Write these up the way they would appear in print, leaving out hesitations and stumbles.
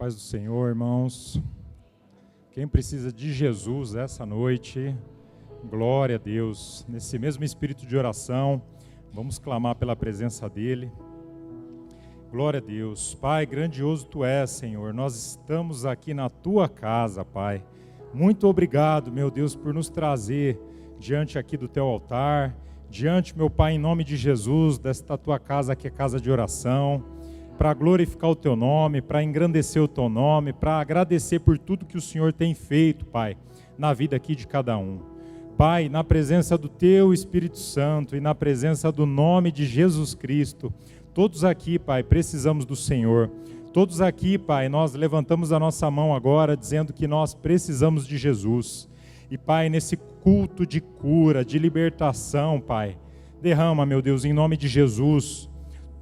Paz do Senhor, irmãos. Quem precisa de Jesus essa noite, glória a Deus. Nesse mesmo espírito de oração, vamos clamar pela presença dEle. Glória a Deus. Pai, grandioso Tu és, Senhor. Nós estamos aqui na Tua casa, Pai. Muito obrigado, meu Deus, por nos trazer diante aqui do Teu altar, diante, meu Pai, em nome de Jesus, desta Tua casa que é casa de oração, para glorificar o Teu nome, para engrandecer o Teu nome, para agradecer por tudo que o Senhor tem feito, Pai, na vida aqui de cada um. Pai, na presença do Teu Espírito Santo e na presença do nome de Jesus Cristo, todos aqui, Pai, precisamos do Senhor. Todos aqui, Pai, nós levantamos a nossa mão agora dizendo que nós precisamos de Jesus. E, Pai, nesse culto de cura, de libertação, Pai, derrama, meu Deus, em nome de Jesus,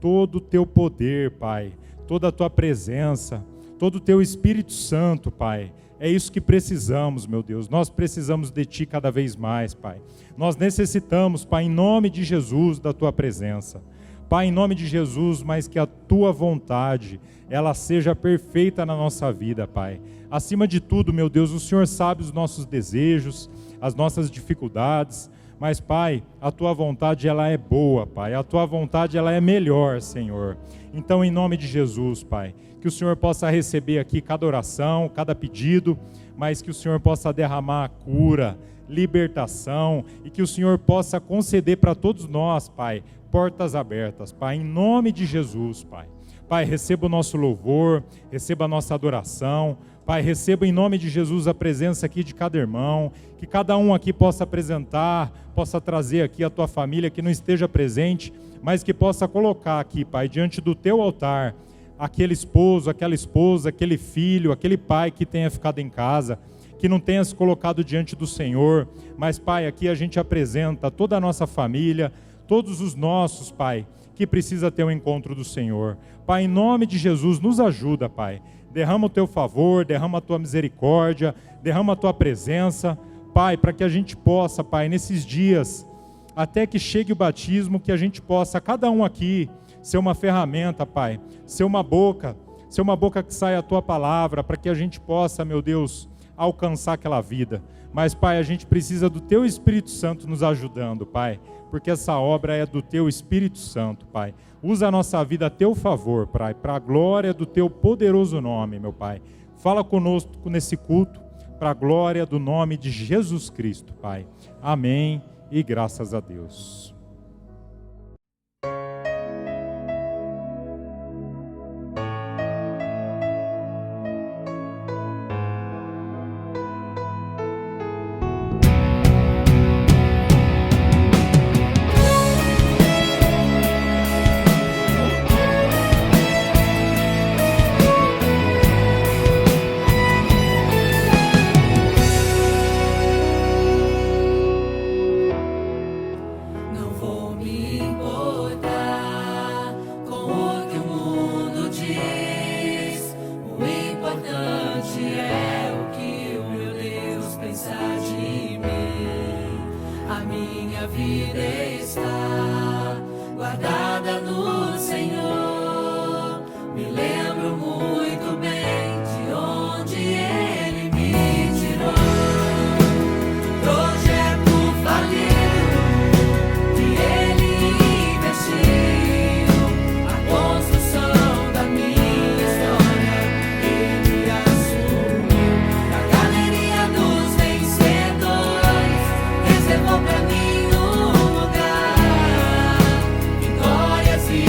todo o Teu poder, Pai, toda a Tua presença, todo o Teu Espírito Santo, Pai. É isso que precisamos, meu Deus. Nós precisamos de Ti cada vez mais, Pai. Nós necessitamos, Pai, em nome de Jesus, da Tua presença. Pai, em nome de Jesus, mas que a Tua vontade, ela seja perfeita na nossa vida, Pai. Acima de tudo, meu Deus, o Senhor sabe os nossos desejos, as nossas dificuldades, mas, Pai, a Tua vontade, ela é boa, Pai. A Tua vontade, ela é melhor, Senhor. Então, em nome de Jesus, Pai, que o Senhor possa receber aqui cada oração, cada pedido, mas que o Senhor possa derramar a cura, libertação, e que o Senhor possa conceder para todos nós, Pai, portas abertas, Pai, em nome de Jesus, Pai. Pai, receba o nosso louvor, receba a nossa adoração, Pai, receba em nome de Jesus a presença aqui de cada irmão, que cada um aqui possa apresentar, possa trazer aqui a Tua família que não esteja presente, mas que possa colocar aqui, Pai, diante do Teu altar, aquele esposo, aquela esposa, aquele filho, aquele pai que tenha ficado em casa, que não tenha se colocado diante do Senhor, mas, Pai, aqui a gente apresenta toda a nossa família, todos os nossos, Pai, que precisa ter um encontro do Senhor. Pai, em nome de Jesus, nos ajuda, Pai. Derrama o Teu favor, derrama a Tua misericórdia, derrama a Tua presença, Pai, para que a gente possa, Pai, nesses dias, até que chegue o batismo, que a gente possa, cada um aqui, ser uma ferramenta, Pai, ser uma boca que saia a Tua palavra, para que a gente possa, meu Deus, alcançar aquela vida. Mas, Pai, a gente precisa do Teu Espírito Santo nos ajudando, Pai, porque essa obra é do Teu Espírito Santo, Pai. Usa a nossa vida a Teu favor, Pai, para a glória do Teu poderoso nome, meu Pai. Fala conosco nesse culto, para a glória do nome de Jesus Cristo, Pai. Amém e graças a Deus. Pra mim um lugar em glórias e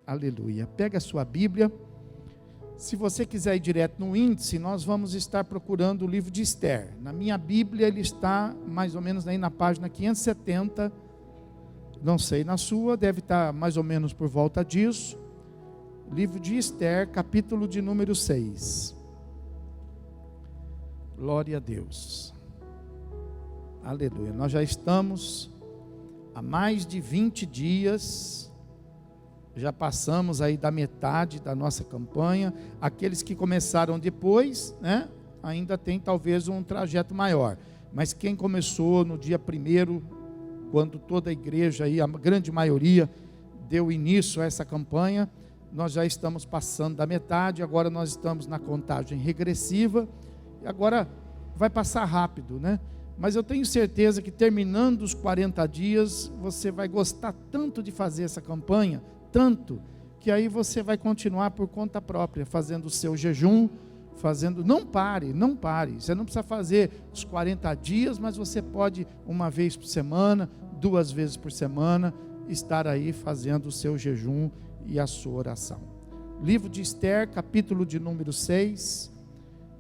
Aleluia. Pega a sua Bíblia. Se você quiser ir direto no índice, nós vamos estar procurando o livro de Esther. Na minha Bíblia ele está mais ou menos aí na página 570. Não sei, na sua deve estar mais ou menos por volta disso. Livro de Esther, capítulo de número 6. Glória a Deus. Aleluia. Nós já estamos há mais de 20 dias, já passamos aí da metade da nossa campanha. Aqueles que começaram depois, né, ainda tem talvez um trajeto maior. Mas quem começou no dia 1º, quando toda a igreja, aí, a grande maioria, deu início a essa campanha, nós já estamos passando da metade. Agora nós estamos na contagem regressiva, e agora vai passar rápido, né? Mas eu tenho certeza que terminando os 40 dias, você vai gostar tanto de fazer essa campanha, tanto, que aí você vai continuar por conta própria, fazendo o seu jejum, não pare, você não precisa fazer os 40 dias, mas você pode uma vez por semana, 2 vezes por semana, estar aí fazendo o seu jejum e a sua oração. Livro de Esther, capítulo de número 6,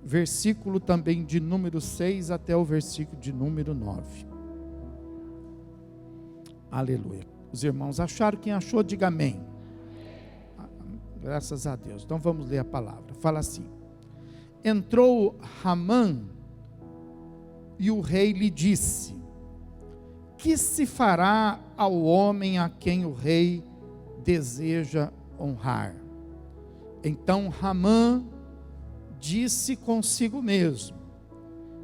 versículo também de número 6 até o versículo de número 9. Aleluia. Os irmãos acharam? Quem achou, diga amém. Graças a Deus. Então vamos ler a palavra. Fala assim: entrou Ramã e o rei lhe disse: que se fará ao homem a quem o rei deseja honrar? Então Ramã disse consigo mesmo: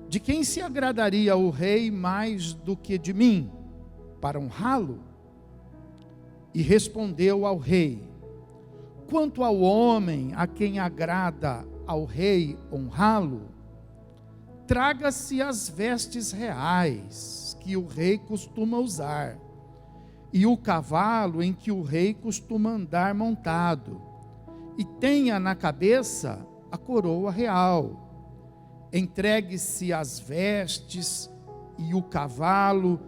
de quem se agradaria o rei mais do que de mim, para honrá-lo? E respondeu ao rei: quanto ao homem a quem agrada ao rei honrá-lo, traga-se as vestes reais que o rei costuma usar, e o cavalo em que o rei costuma andar montado, e tenha na cabeça a coroa real. Entregue-se as vestes e o cavalo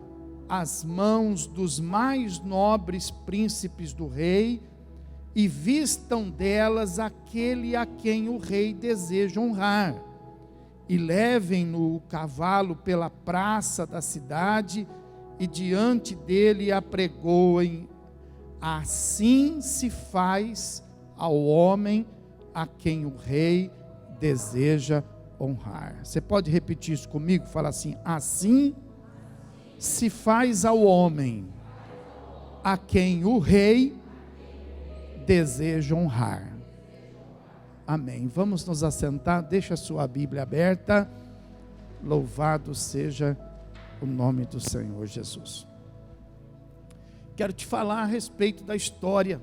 às mãos dos mais nobres príncipes do rei, e vistam delas aquele a quem o rei deseja honrar, e levem-no o cavalo pela praça da cidade, e diante dele apregoem: assim se faz ao homem a quem o rei deseja honrar. Você pode repetir isso comigo? Fala assim: assim se faz ao homem a quem o rei deseja honrar. Amém. Vamos nos assentar. Deixa a sua Bíblia aberta. Louvado seja o nome do Senhor Jesus. Quero te falar a respeito da história,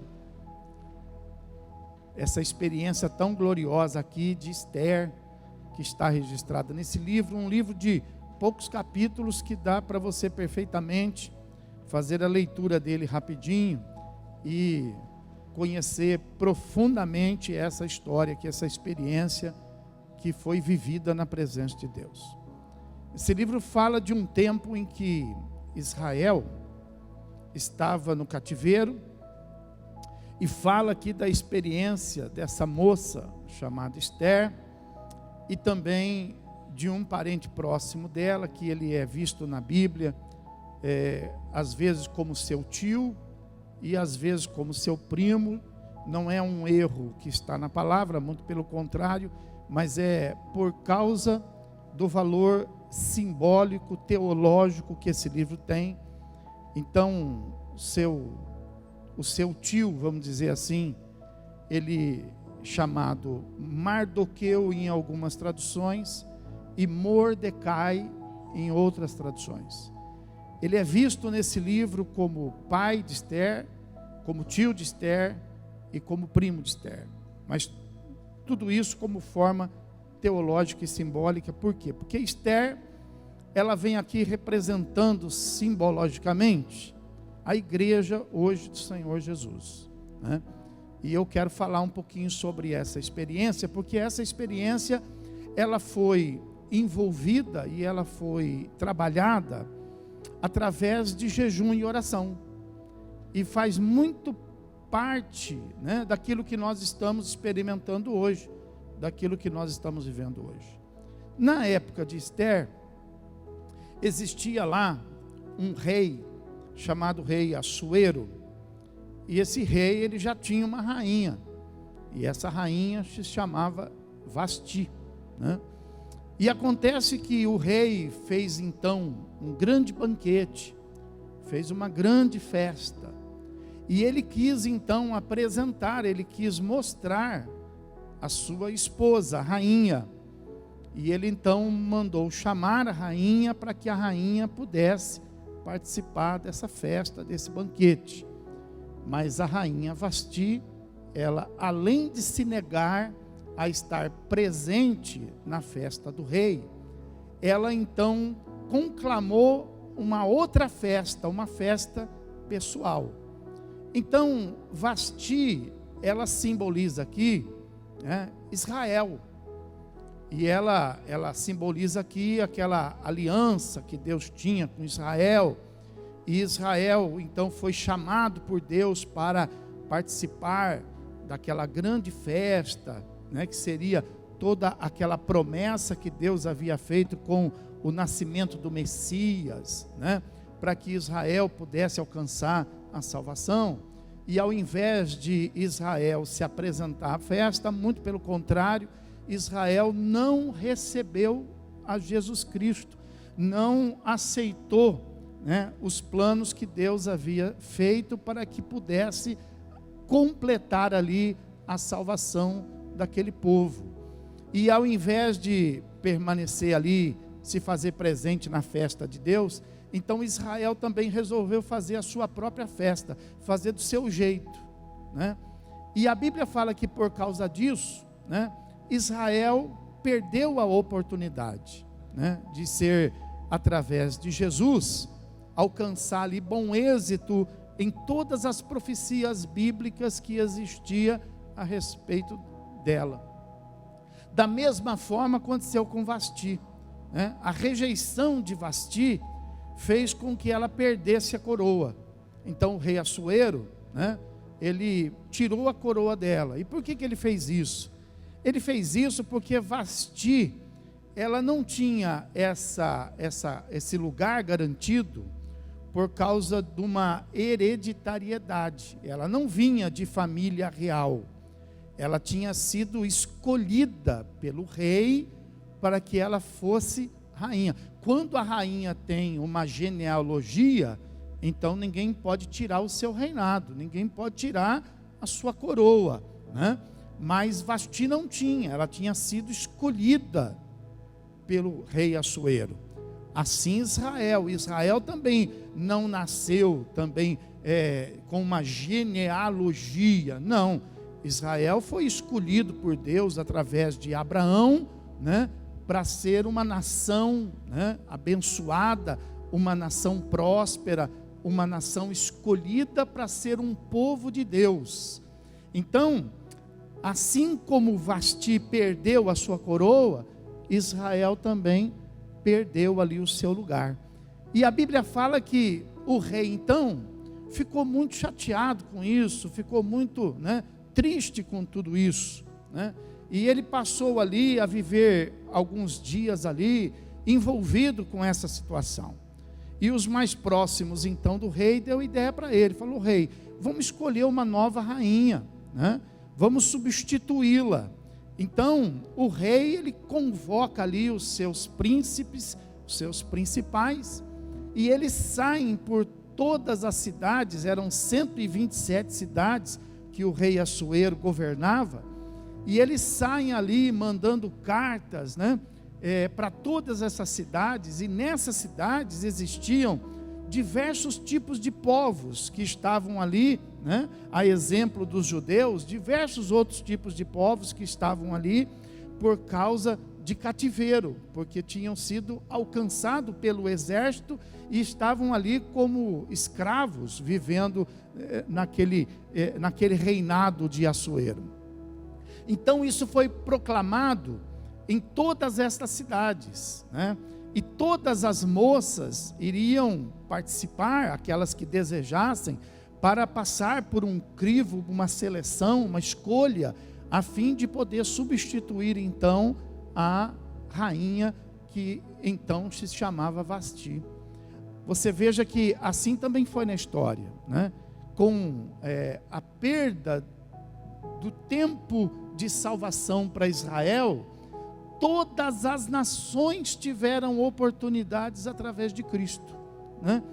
essa experiência tão gloriosa aqui de Esther, que está registrada nesse livro, um livro de poucos capítulos que dá para você perfeitamente fazer a leitura dele rapidinho e conhecer profundamente essa história, que essa experiência que foi vivida na presença de Deus. Esse livro fala de um tempo em que Israel estava no cativeiro, e fala aqui da experiência dessa moça chamada Esther, e também de um parente próximo dela, que ele é visto na Bíblia, às vezes como seu tio, e às vezes como seu primo. Não é um erro que está na palavra, muito pelo contrário, mas é por causa do valor simbólico, teológico que esse livro tem. Então, o seu tio, vamos dizer assim, ele chamado Mardoqueu em algumas traduções, e Mordecai em outras traduções. Ele é visto nesse livro como pai de Esther, como tio de Esther e como primo de Esther. Mas tudo isso como forma teológica e simbólica. Por quê? Porque Esther, ela vem aqui representando simbologicamente a igreja hoje do Senhor Jesus, né? E eu quero falar um pouquinho sobre essa experiência, porque essa experiência, ela foi envolvida e ela foi trabalhada através de jejum e oração. E faz muito parte, né, daquilo que nós estamos experimentando hoje, daquilo que nós estamos vivendo hoje. Na época de Esther, existia lá um rei, chamado rei Assuero, e esse rei, ele já tinha uma rainha, e essa rainha se chamava Vasti, né? E acontece que o rei fez então um grande banquete, fez uma grande festa, e ele quis então apresentar, ele quis mostrar a sua esposa, a rainha, e ele então mandou chamar a rainha para que a rainha pudesse participar dessa festa, desse banquete. Mas a rainha Vasti, ela, além de se negar a estar presente na festa do rei, ela então conclamou uma outra festa, uma festa pessoal. Então, Vasti, ela simboliza aqui, né, Israel. E ela simboliza aqui aquela aliança que Deus tinha com Israel. E Israel, então, foi chamado por Deus para participar daquela grande festa, né, que seria toda aquela promessa que Deus havia feito com o nascimento do Messias, né, para que Israel pudesse alcançar a salvação. E ao invés de Israel se apresentar à festa, muito pelo contrário, Israel não recebeu a Jesus Cristo, não aceitou, né, os planos que Deus havia feito para que pudesse completar ali a salvação daquele povo. E ao invés de permanecer ali, se fazer presente na festa de Deus, então Israel também resolveu fazer a sua própria festa, fazer do seu jeito, né? E a Bíblia fala que por causa disso, né, Israel perdeu a oportunidade, né, de ser, através de Jesus, alcançar ali bom êxito em todas as profecias bíblicas que existia a respeito dela. Da mesma forma aconteceu com Vasti, né? A rejeição de Vasti fez com que ela perdesse a coroa. Então o rei Assuero, né, ele tirou a coroa dela. E por que ele fez isso? Ele fez isso porque Vasti, ela não tinha esse lugar garantido por causa de uma hereditariedade. Ela não vinha de família real. Ela tinha sido escolhida pelo rei para que ela fosse rainha. Quando a rainha tem uma genealogia, então ninguém pode tirar o seu reinado, ninguém pode tirar a sua coroa, né? Mas Vasti não tinha, ela tinha sido escolhida pelo rei Assuero. Assim Israel também não nasceu também com uma genealogia, não. Israel foi escolhido por Deus através de Abraão, né, para ser uma nação, né, abençoada, uma nação próspera, uma nação escolhida para ser um povo de Deus. Então, assim como Vasti perdeu a sua coroa, Israel também perdeu ali o seu lugar. E a Bíblia fala que o rei então ficou muito chateado com isso, ficou muito, né, triste com tudo isso, né? E ele passou ali a viver alguns dias ali envolvido com essa situação. E os mais próximos então do rei deu ideia para ele, falou: rei, vamos escolher uma nova rainha, né? Vamos substituí-la. Então o rei, ele convoca ali os seus príncipes, os seus principais, e eles saem por todas as cidades. Eram 127 cidades que o rei Assuero governava, e eles saem ali mandando cartas, né, para todas essas cidades. E nessas cidades existiam diversos tipos de povos que estavam ali, né, a exemplo dos judeus, diversos outros tipos de povos que estavam ali por causa de cativeiro, porque tinham sido alcançados pelo exército e estavam ali como escravos, vivendo naquele reinado de Assuero. Então isso foi proclamado em todas estas cidades, né? E todas as moças iriam participar, aquelas que desejassem, para passar por um crivo, uma seleção, uma escolha, a fim de poder substituir então a rainha que então se chamava Vasti. Você veja que assim também foi na história, né? Com a perda do tempo de salvação para Israel, todas as nações tiveram oportunidades através de Cristo, né?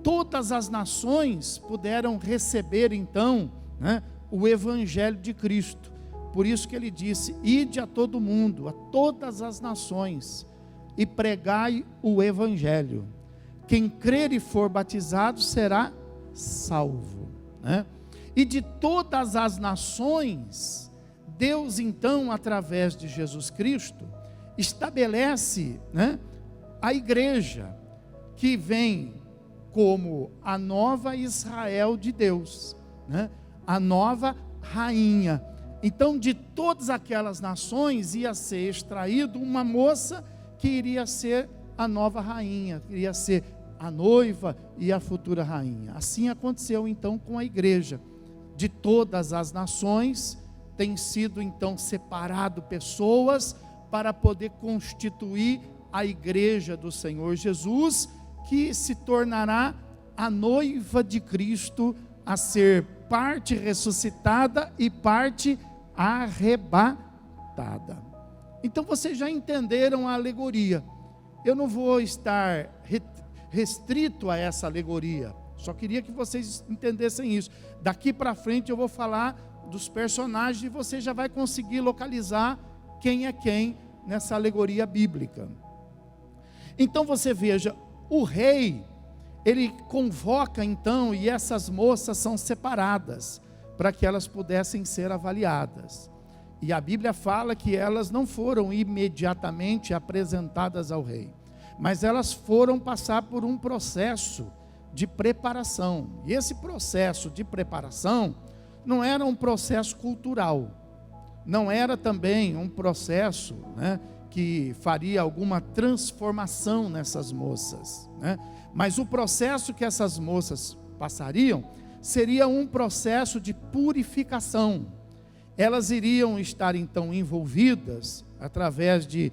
Todas as nações puderam receber então, né, o Evangelho de Cristo. Por isso que ele disse: ide a todo mundo, a todas as nações, e pregai o Evangelho. Quem crer e for batizado será salvo, né? E de todas as nações, Deus então, através de Jesus Cristo, estabelece, né, a igreja, que vem como a nova Israel de Deus, né? A nova rainha. Então, de todas aquelas nações ia ser extraído uma moça que iria ser a nova rainha, que iria ser a noiva e a futura rainha. Assim aconteceu então com a igreja. De todas as nações tem sido então separado pessoas para poder constituir a igreja do Senhor Jesus, que se tornará a noiva de Cristo, a ser parte ressuscitada e parte arrebatada. Então vocês já entenderam a alegoria. Eu não vou estar restrito a essa alegoria, só queria que vocês entendessem isso. Daqui para frente eu vou falar dos personagens e você já vai conseguir localizar quem é quem nessa alegoria bíblica. Então você veja, o rei, ele convoca então, e essas moças são separadas, para que elas pudessem ser avaliadas. E a Bíblia fala que elas não foram imediatamente apresentadas ao rei, mas elas foram passar por um processo de preparação. E esse processo de preparação não era um processo cultural, não era também um processo, né, que faria alguma transformação nessas moças, né? Mas o processo que essas moças passariam seria um processo de purificação. Elas iriam estar então envolvidas através de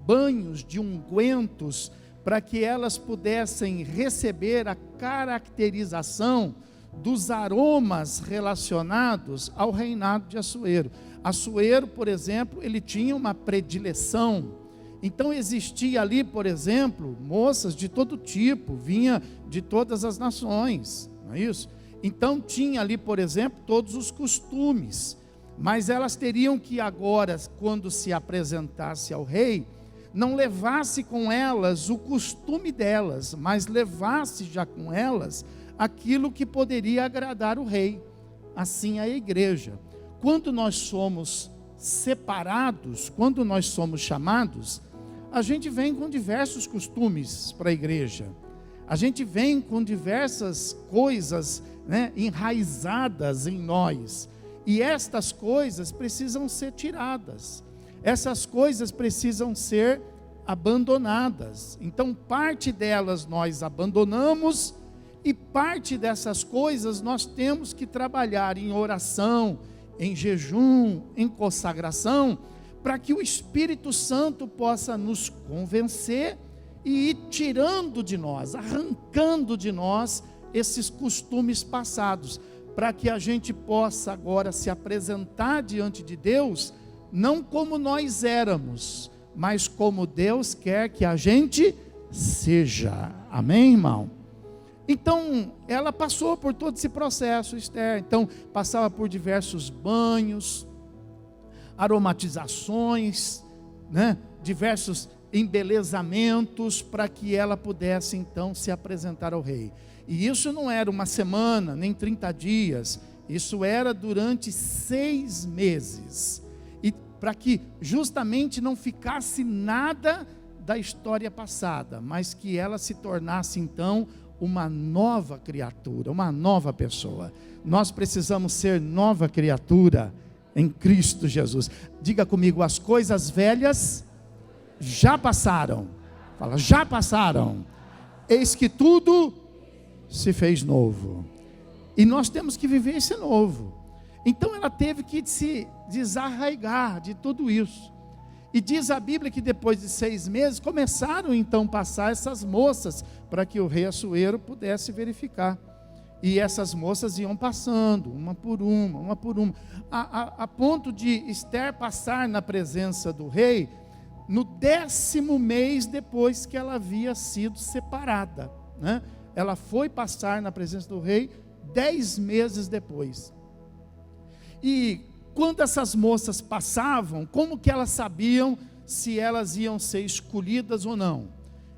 banhos, de ungüentos, para que elas pudessem receber a caracterização dos aromas relacionados ao reinado de Assuero. Assuero, por exemplo, ele tinha uma predileção. Então existia ali, por exemplo, moças de todo tipo, vinha de todas as nações, não é isso? Então tinha ali, por exemplo, todos os costumes, mas elas teriam que agora, quando se apresentasse ao rei, não levasse com elas o costume delas, mas levasse já com elas aquilo que poderia agradar o rei. Assim a igreja, quando nós somos separados, quando nós somos chamados, a gente vem com diversos costumes para a igreja, a gente vem com diversas coisas, né, enraizadas em nós, e estas coisas precisam ser tiradas, essas coisas precisam ser abandonadas. Então parte delas nós abandonamos, e parte dessas coisas nós temos que trabalhar em oração, em jejum, em consagração, para que o Espírito Santo possa nos convencer e ir tirando de nós, arrancando de nós esses costumes passados, para que a gente possa agora se apresentar diante de Deus, não como nós éramos, mas como Deus quer que a gente seja. Amém, irmão? Então, ela passou por todo esse processo, Esther. Então, passava por diversos banhos, aromatizações, né? Diversos embelezamentos, para que ela pudesse então se apresentar ao rei. E isso não era uma semana, nem 30 dias, isso era durante 6 meses. E para que justamente não ficasse nada da história passada, mas que ela se tornasse então uma nova criatura, uma nova pessoa. Nós precisamos ser nova criatura em Cristo Jesus. Diga comigo, as coisas velhas já passaram. Fala, já passaram. Eis que tudo se fez novo. E nós temos que viver esse novo. Então ela teve que se desarraigar de tudo isso. E diz a Bíblia que depois de 6 meses, começaram então a passar essas moças, para que o rei Assuero pudesse verificar. E essas moças iam passando, uma por uma, a ponto de Esther passar na presença do rei, no 10º mês depois que ela havia sido separada, né? Ela foi passar na presença do rei 10 meses depois. E quando essas moças passavam, como que elas sabiam se elas iam ser escolhidas ou não?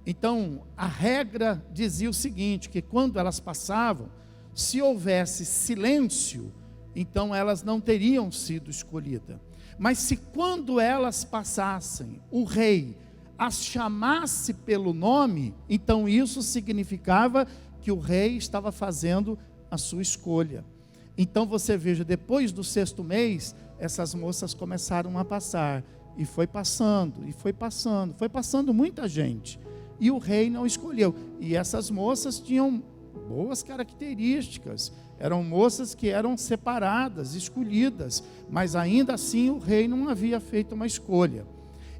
Então, a regra dizia o seguinte, que quando elas passavam, se houvesse silêncio, então elas não teriam sido escolhidas. Mas se quando elas passassem, o rei as chamasse pelo nome, então isso significava que o rei estava fazendo a sua escolha. Então você veja, depois do 6º mês, essas moças começaram a passar, e foi passando muita gente, e o rei não escolheu. E essas moças tinham boas características, eram moças que eram separadas, escolhidas, mas ainda assim o rei não havia feito uma escolha.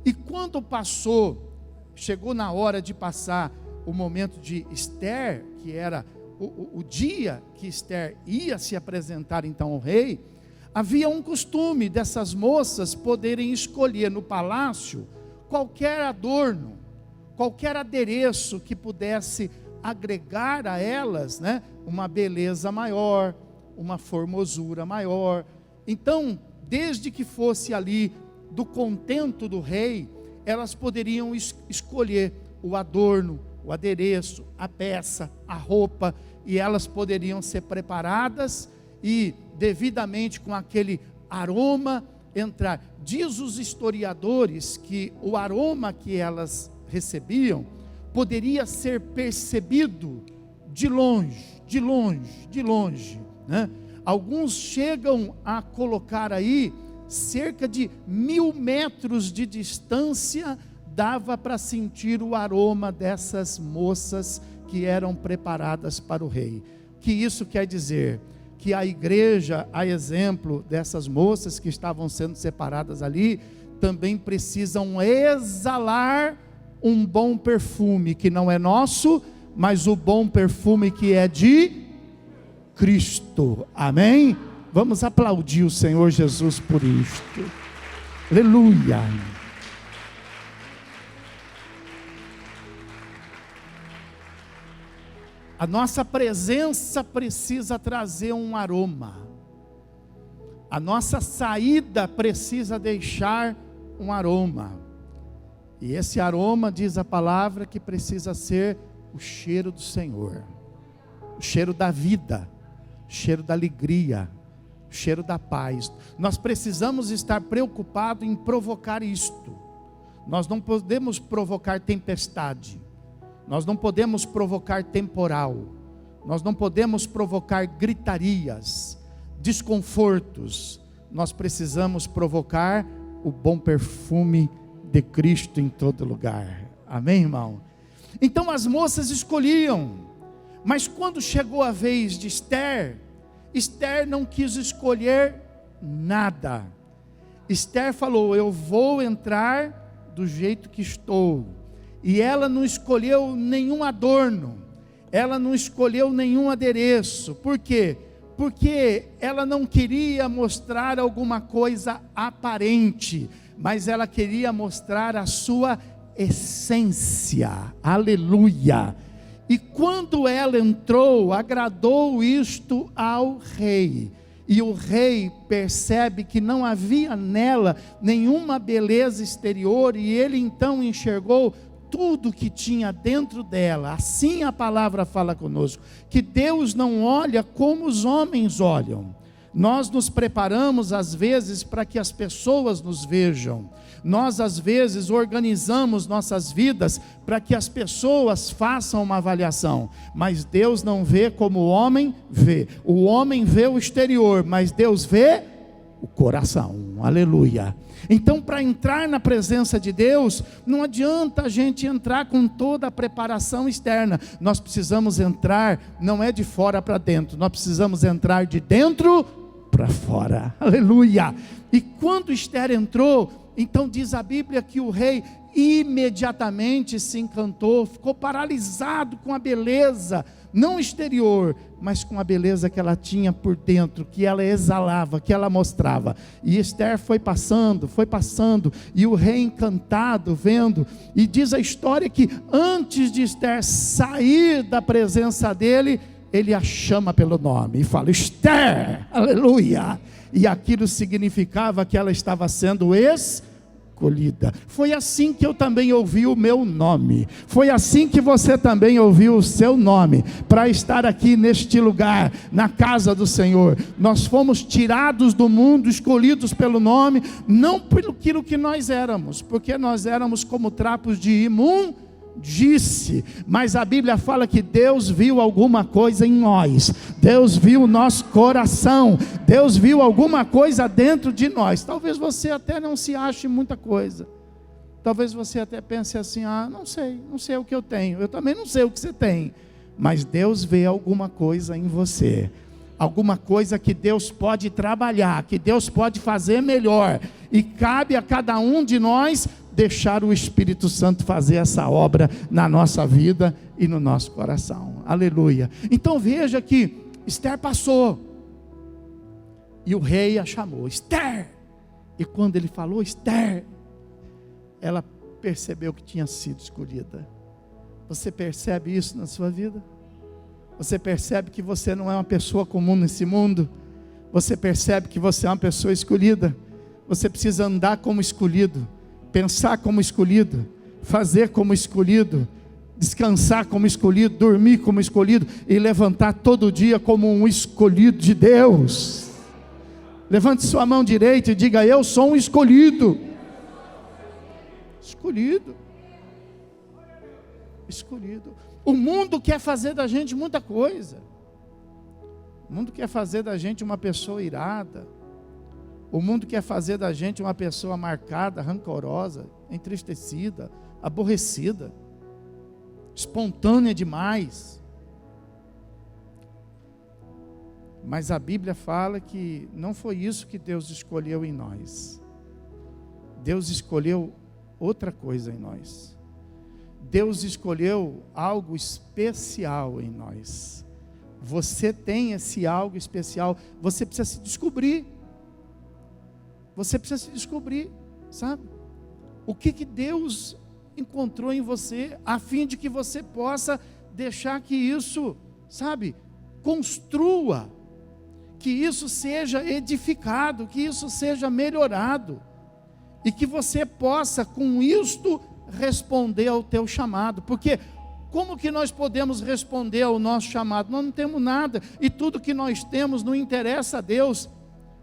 E quando chegou na hora de passar o momento de Esther, que era o dia que Esther ia se apresentar então ao rei, havia um costume dessas moças poderem escolher no palácio qualquer adorno, qualquer adereço que pudesse agregar a elas, né, uma beleza maior, uma formosura maior. Então, desde que fosse ali do contento do rei, elas poderiam escolher o adorno, o adereço, a peça, a roupa, e elas poderiam ser preparadas e devidamente com aquele aroma entrar. Diz os historiadores que o aroma que elas recebiam poderia ser percebido de longe, né? Alguns chegam a colocar aí cerca de 1000 metros de distância, dava para sentir o aroma dessas moças que eram preparadas para o rei. Que isso quer dizer? Que a igreja, a exemplo dessas moças que estavam sendo separadas ali, também precisam exalar um bom perfume, que não é nosso, mas o bom perfume que é de Cristo. Amém? Vamos aplaudir o Senhor Jesus por isto. Aleluia. A nossa presença precisa trazer um aroma. A nossa saída precisa deixar um aroma. E esse aroma, diz a palavra, que precisa ser o cheiro do Senhor. O cheiro da vida, o cheiro da alegria, o cheiro da paz. Nós precisamos estar preocupados em provocar isto. Nós não podemos provocar tempestade. Nós não podemos provocar temporal, nós não podemos provocar gritarias, desconfortos. Nós precisamos provocar o bom perfume de Cristo em todo lugar. Amém, irmão? Então as moças escolhiam, mas quando chegou a vez de Esther, Esther não quis escolher nada. Esther falou: eu vou entrar do jeito que estou. E ela não escolheu nenhum adorno, ela não escolheu nenhum adereço. Por quê? Porque ela não queria mostrar alguma coisa aparente, mas ela queria mostrar a sua essência. Aleluia! E quando ela entrou, agradou isto ao rei. E o rei percebe que não havia nela nenhuma beleza exterior, e ele então enxergou tudo que tinha dentro dela. Assim a palavra fala conosco, que Deus não olha como os homens olham. Nós nos preparamos às vezes para que as pessoas nos vejam. Nós às vezes organizamos nossas vidas para que as pessoas façam uma avaliação. Mas Deus não vê como o homem vê. O homem vê o exterior, mas Deus vê o coração. Aleluia. Então, para entrar na presença de Deus, não adianta a gente entrar com toda a preparação externa. Nós precisamos entrar, não é de fora para dentro, nós precisamos entrar de dentro para fora. Aleluia. E quando Esther entrou, então diz a Bíblia que o rei imediatamente se encantou, ficou paralisado com a beleza, não exterior, mas com a beleza que ela tinha por dentro, que ela exalava, que ela mostrava. E Esther foi passando, e o rei encantado vendo, e diz a história que antes de Esther sair da presença dele, ele a chama pelo nome e fala: Esther, aleluia. E aquilo significava que ela estava sendo escolhida. Foi assim que eu também ouvi o meu nome. Foi assim que você também ouviu o seu nome, para estar aqui neste lugar, na casa do Senhor. Nós fomos tirados do mundo, escolhidos pelo nome, não pelo aquilo que nós éramos, porque nós éramos como trapos de imundície. Mas a Bíblia fala que Deus viu alguma coisa em nós, Deus viu o nosso coração, Deus viu alguma coisa dentro de nós. Talvez você até não se ache muita coisa, talvez você até pense assim: não sei o que eu tenho. Eu também não sei o que você tem, mas Deus vê alguma coisa em você, alguma coisa que Deus pode trabalhar, que Deus pode fazer melhor, e cabe a cada um de nós deixar o Espírito Santo fazer essa obra na nossa vida e no nosso coração. Aleluia. Então veja que Esther passou, e o rei a chamou: Esther. E quando ele falou Esther, ela percebeu que tinha sido escolhida. Você percebe isso na sua vida? Você percebe que você não é uma pessoa comum nesse mundo? Você percebe que você é uma pessoa escolhida? Você precisa andar como escolhido, pensar como escolhido, fazer como escolhido, descansar como escolhido, dormir como escolhido e levantar todo dia como um escolhido de Deus. Levante sua mão direita e diga: eu sou um escolhido. Escolhido. Escolhido. O mundo quer fazer da gente muita coisa. O mundo quer fazer da gente uma pessoa irada. O mundo quer fazer da gente uma pessoa marcada, rancorosa, entristecida, aborrecida, espontânea demais. Mas a Bíblia fala que não foi isso que Deus escolheu em nós. Deus escolheu outra coisa em nós. Deus escolheu algo especial em nós. Você tem esse algo especial, você precisa se descobrir. Você precisa se descobrir, sabe? O que Deus encontrou em você, a fim de que você possa deixar que isso, sabe, construa, que isso seja edificado, que isso seja melhorado, e que você possa com isto responder ao teu chamado. Porque como que nós podemos responder ao nosso chamado? Nós não temos nada, e tudo que nós temos não interessa a Deus.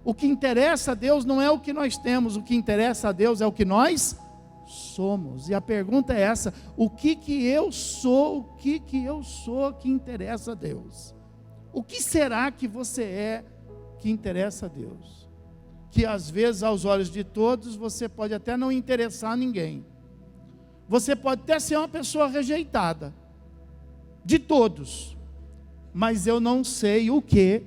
O que interessa a Deus não é o que nós temos, o que interessa a Deus é o que nós somos. E a pergunta é essa: o que eu sou, o que eu sou que interessa a Deus? O que será que você é que interessa a Deus? Que às vezes aos olhos de todos você pode até não interessar a ninguém. Você pode até ser uma pessoa rejeitada de todos, mas eu não sei o que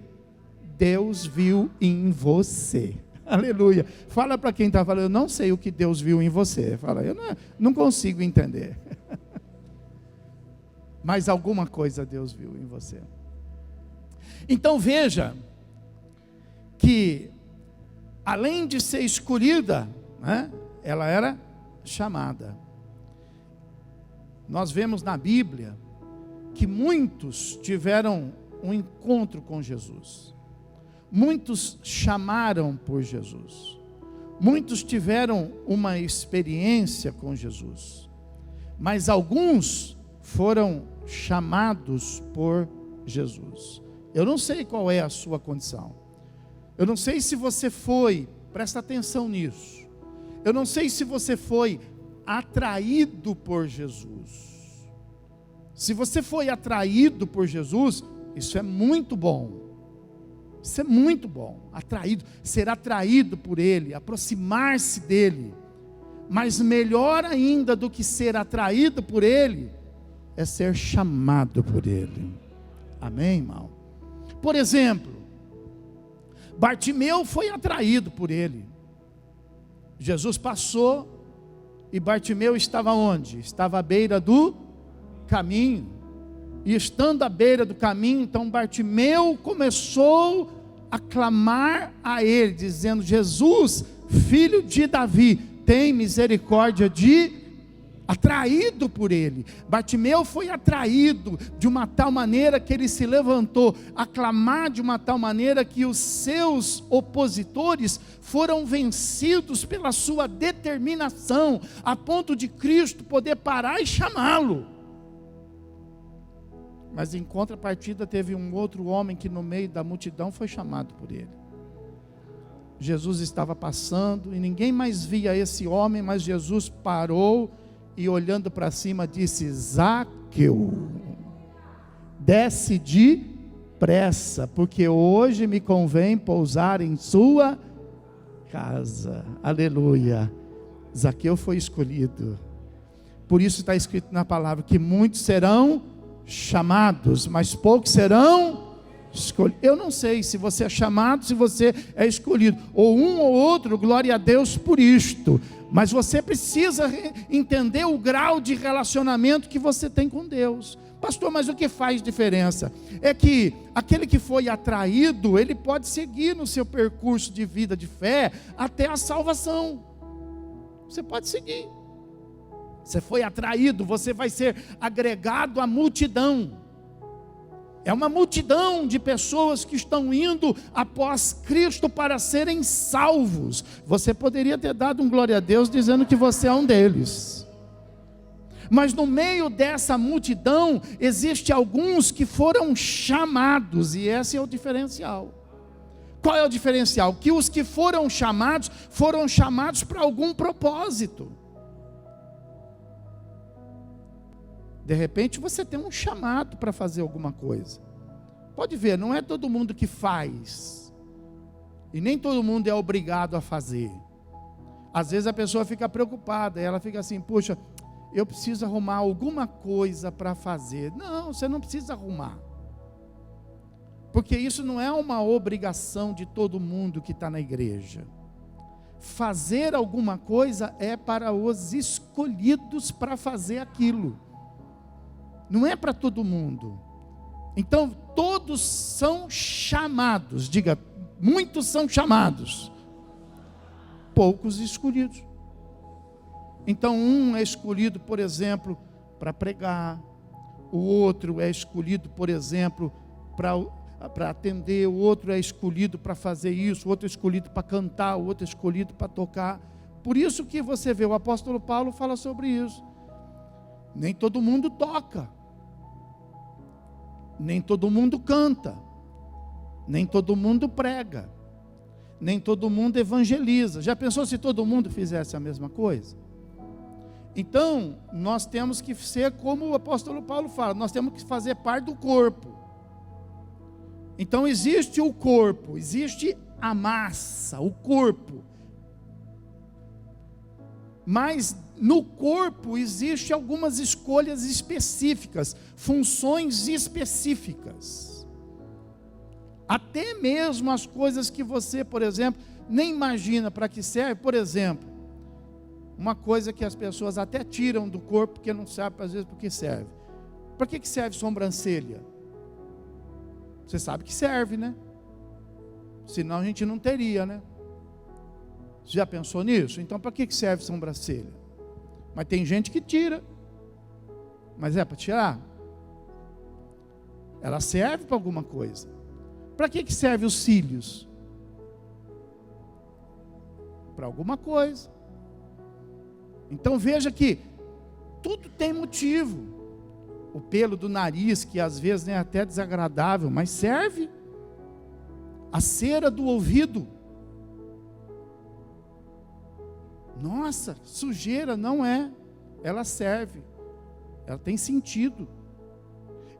Deus viu em você. Aleluia. Fala para quem está falando: eu não sei o que Deus viu em você. Fala: eu não consigo entender. Mas alguma coisa Deus viu em você. Então veja que além de ser escolhida, né, ela era chamada. Nós vemos na Bíblia que muitos tiveram um encontro com Jesus. Muitos chamaram por Jesus. Muitos tiveram uma experiência com Jesus. Mas alguns foram chamados por Jesus. Eu não sei qual é a sua condição. Eu não sei se você foi, presta atenção nisso. Eu não sei se você foi atraído por Jesus. Se você foi atraído por Jesus, isso é muito bom. Isso é muito bom, atraído, ser atraído por Ele, aproximar-se dEle. Mas melhor ainda do que ser atraído por Ele, é ser chamado por Ele. Amém, irmão? Por exemplo, Bartimeu foi atraído por Ele. Jesus passou e Bartimeu estava onde? Estava à beira do caminho. E estando à beira do caminho, então Bartimeu começou a clamar a Ele, dizendo: Jesus, filho de Davi, tem misericórdia de... Atraído por Ele. Bartimeu foi atraído de uma tal maneira que ele se levantou a clamar de uma tal maneira que os seus opositores foram vencidos pela sua determinação, a ponto de Cristo poder parar e chamá-lo. Mas em contrapartida teve um outro homem que no meio da multidão foi chamado por Ele. Jesus estava passando e ninguém mais via esse homem, mas Jesus parou e olhando para cima disse: Zaqueu, desce depressa, porque hoje me convém pousar em sua casa. Aleluia. Zaqueu foi escolhido. Por isso está escrito na palavra que muitos serão chamados, mas poucos serão escolhidos. Eu não sei se você é chamado, se você é escolhido, ou um ou outro, glória a Deus por isto. Mas você precisa entender o grau de relacionamento que você tem com Deus. Pastor, mas o que faz diferença? É que aquele que foi atraído, ele pode seguir no seu percurso de vida de fé até a salvação. Você pode seguir. Você foi atraído, você vai ser agregado à multidão. É uma multidão de pessoas que estão indo após Cristo para serem salvos. Você poderia ter dado um glória a Deus dizendo que você é um deles. Mas no meio dessa multidão, existe alguns que foram chamados, e esse é o diferencial. Qual é o diferencial? Que os que foram chamados para algum propósito. De repente você tem um chamado para fazer alguma coisa. Pode ver, não é todo mundo que faz. E nem todo mundo é obrigado a fazer. Às vezes a pessoa fica preocupada, ela fica assim: puxa, eu preciso arrumar alguma coisa para fazer. Não, você não precisa arrumar. Porque isso não é uma obrigação de todo mundo que está na igreja. Fazer alguma coisa é para os escolhidos para fazer aquilo. Não é para todo mundo. Então todos são chamados. Diga, muitos são chamados, poucos escolhidos. Então um é escolhido, por exemplo, para pregar. O outro é escolhido, por exemplo, para atender. O outro é escolhido para fazer isso. O outro é escolhido para cantar. O outro é escolhido para tocar. Por isso que você vê, o apóstolo Paulo fala sobre isso. Nem todo mundo toca. Nem todo mundo canta, nem todo mundo prega, nem todo mundo evangeliza. Já pensou se todo mundo fizesse a mesma coisa? Então, nós temos que ser como o apóstolo Paulo fala, nós temos que fazer parte do corpo. Então existe o corpo, existe a massa, o corpo. Mas no corpo existe algumas escolhas específicas, funções específicas. Até mesmo as coisas que você, por exemplo, nem imagina para que serve. Por exemplo, uma coisa que as pessoas até tiram do corpo, porque não sabe às vezes para que serve. Para que serve sobrancelha? Você sabe que serve, né? Senão a gente não teria, né? Você já pensou nisso? Então para que serve sobrancelha? Mas tem gente que tira. Mas é para tirar? Ela serve para alguma coisa. Para que serve os cílios? Para alguma coisa. Então veja que tudo tem motivo. O pelo do nariz, que às vezes é até desagradável, mas serve. A cera do ouvido. Nossa, sujeira, não é. Ela serve. Ela tem sentido.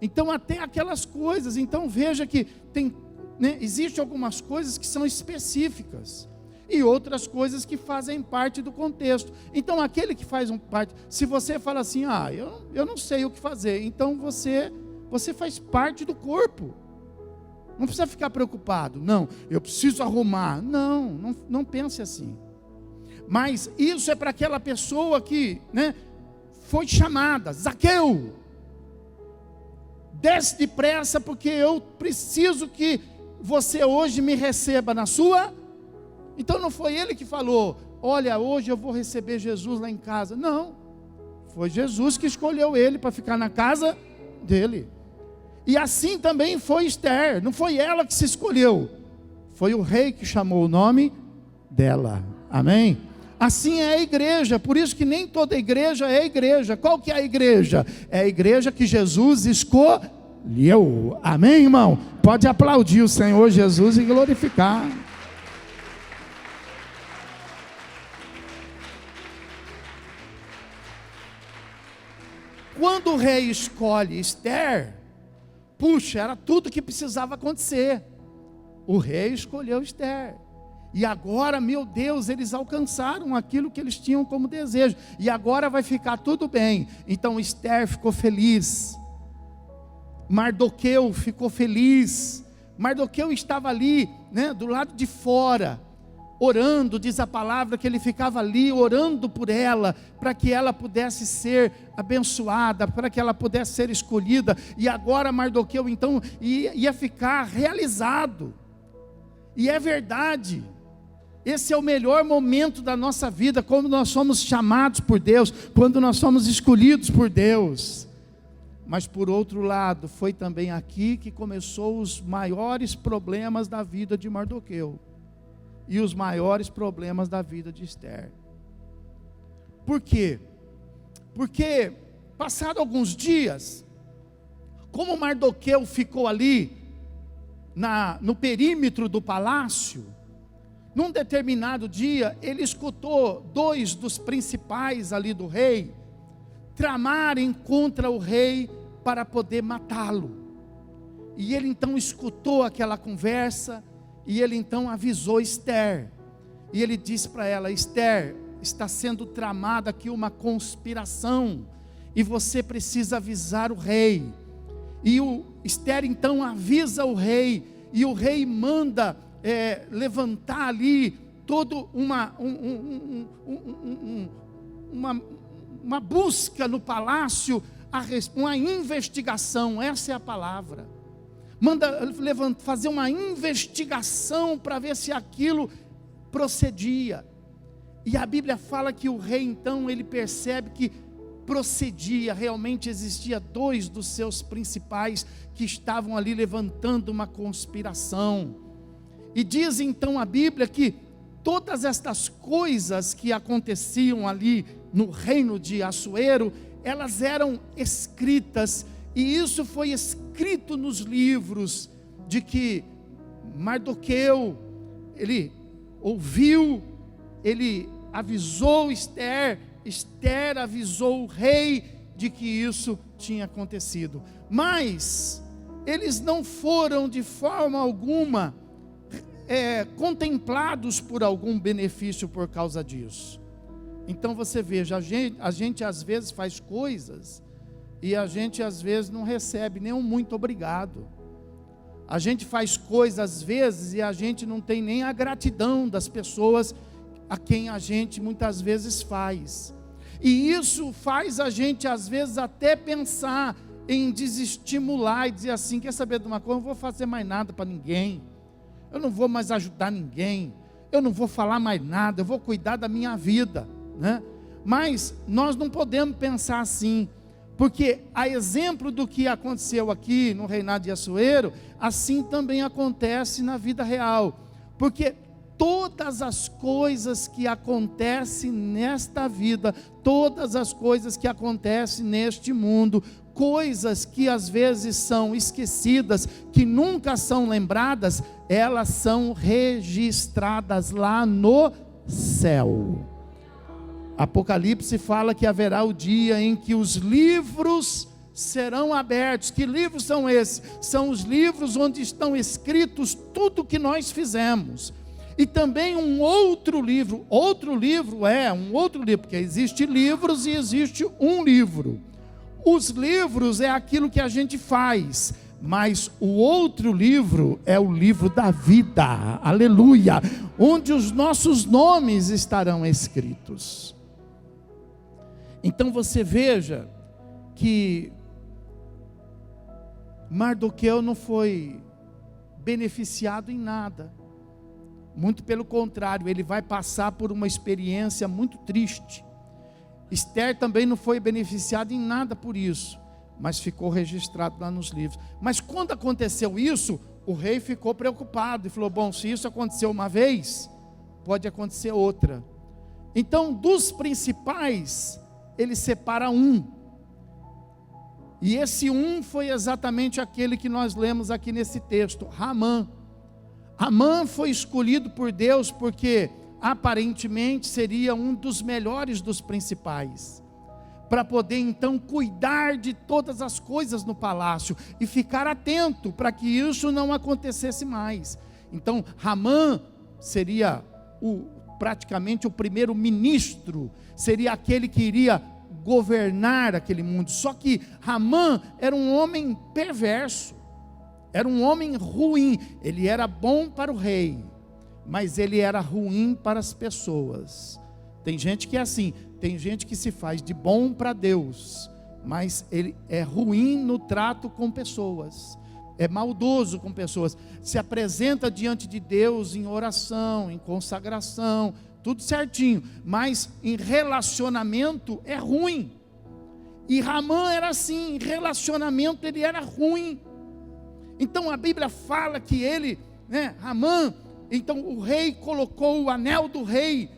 Então até aquelas coisas. Então veja que tem né, existem algumas coisas que são específicas e outras coisas que fazem parte do contexto. Então, aquele que faz parte, se você fala assim, eu não sei o que fazer, então você faz parte do corpo. Não precisa ficar preocupado. Não, eu preciso arrumar. Não pense assim. Mas isso é para aquela pessoa que, né, foi chamada. Zaqueu, desce depressa, porque eu preciso que você hoje me receba na sua. Então não foi ele que falou, olha, hoje eu vou receber Jesus lá em casa. Não, foi Jesus que escolheu ele para ficar na casa dele. E assim também foi Esther, não foi ela que se escolheu, foi o rei que chamou o nome dela. Amém? Assim é a igreja, por isso que nem toda igreja é igreja. Qual que é a igreja? É a igreja que Jesus escolheu. Amém, irmão? Pode aplaudir o Senhor Jesus e glorificar. Quando o rei escolhe Esther, puxa, era tudo que precisava acontecer. O rei escolheu Esther. E agora, meu Deus, eles alcançaram aquilo que eles tinham como desejo. E agora vai ficar tudo bem. Então Esther ficou feliz. Mardoqueu ficou feliz. Mardoqueu estava ali, né, do lado de fora, orando, diz a palavra que ele ficava ali orando por ela, para que ela pudesse ser abençoada, para que ela pudesse ser escolhida. E agora Mardoqueu então ia ficar realizado. E é verdade, esse é o melhor momento da nossa vida, quando nós somos chamados por Deus, quando nós somos escolhidos por Deus. Mas por outro lado, foi também aqui que começou os maiores problemas da vida de Mardoqueu e os maiores problemas da vida de Esther. Por quê? Porque passado alguns dias, como Mardoqueu ficou ali no perímetro do palácio, num determinado dia ele escutou dois dos principais ali do rei tramarem contra o rei para poder matá-lo. E ele então escutou aquela conversa, e ele então avisou Esther, e ele disse para ela: Esther, está sendo tramada aqui uma conspiração, e você precisa avisar o rei. E Esther então avisa o rei, e o rei manda levantar ali todo uma busca no palácio, uma investigação, essa é a palavra. Manda fazer uma investigação para ver se aquilo procedia. E a Bíblia fala que o rei então, ele percebe que procedia, realmente existia dois dos seus principais que estavam ali levantando uma conspiração. E diz então a Bíblia que todas estas coisas que aconteciam ali no reino de Assuero, elas eram escritas, e isso foi escrito nos livros, de que Mardoqueu, ele ouviu, ele avisou Esther, Esther avisou o rei de que isso tinha acontecido. Mas eles não foram de forma alguma contemplados por algum benefício por causa disso. Então você veja, a gente às vezes faz coisas e a gente às vezes não recebe nem um muito obrigado. A gente faz coisas às vezes e a gente não tem nem a gratidão das pessoas a quem a gente muitas vezes faz. E isso faz a gente às vezes até pensar em desestimular e dizer assim: quer saber de uma coisa, eu não vou fazer mais nada para ninguém, eu não vou mais ajudar ninguém, eu não vou falar mais nada, eu vou cuidar da minha vida, né? Mas nós não podemos pensar assim, porque a exemplo do que aconteceu aqui no reinado de Assuero, assim também acontece na vida real. Porque todas as coisas que acontecem nesta vida, todas as coisas que acontecem neste mundo, coisas que às vezes são esquecidas, que nunca são lembradas, elas são registradas lá no céu. Apocalipse fala que haverá o dia em que os livros serão abertos. Que livros são esses? São os livros onde estão escritos tudo que nós fizemos. E também um outro livro, porque existe livros e existe um livro. Os livros é aquilo que a gente faz, mas o outro livro é o livro da vida, aleluia, onde os nossos nomes estarão escritos. Então você veja que Mardoqueu não foi beneficiado em nada, muito pelo contrário, ele vai passar por uma experiência muito triste. Esther também não foi beneficiada em nada por isso, mas ficou registrado lá nos livros. Mas quando aconteceu isso, o rei ficou preocupado e falou: bom, se isso aconteceu uma vez, pode acontecer outra. Então, dos principais, ele separa um. E esse um foi exatamente aquele que nós lemos aqui nesse texto, Ramã. Ramã foi escolhido por Deus porque aparentemente seria um dos melhores dos principais, para poder então cuidar de todas as coisas no palácio e ficar atento para que isso não acontecesse mais. Então Ramã seria praticamente o primeiro ministro, seria aquele que iria governar aquele mundo. Só que Ramã era um homem perverso, era um homem ruim. Ele era bom para o rei, mas ele era ruim para as pessoas. Tem gente que é assim, tem gente que se faz de bom para Deus, mas ele é ruim no trato com pessoas, é maldoso com pessoas, se apresenta diante de Deus em oração, em consagração, tudo certinho, mas em relacionamento é ruim. E Ramã era assim, em relacionamento ele era ruim. Então a Bíblia fala que ele, Ramã, então o rei colocou o anel do rei,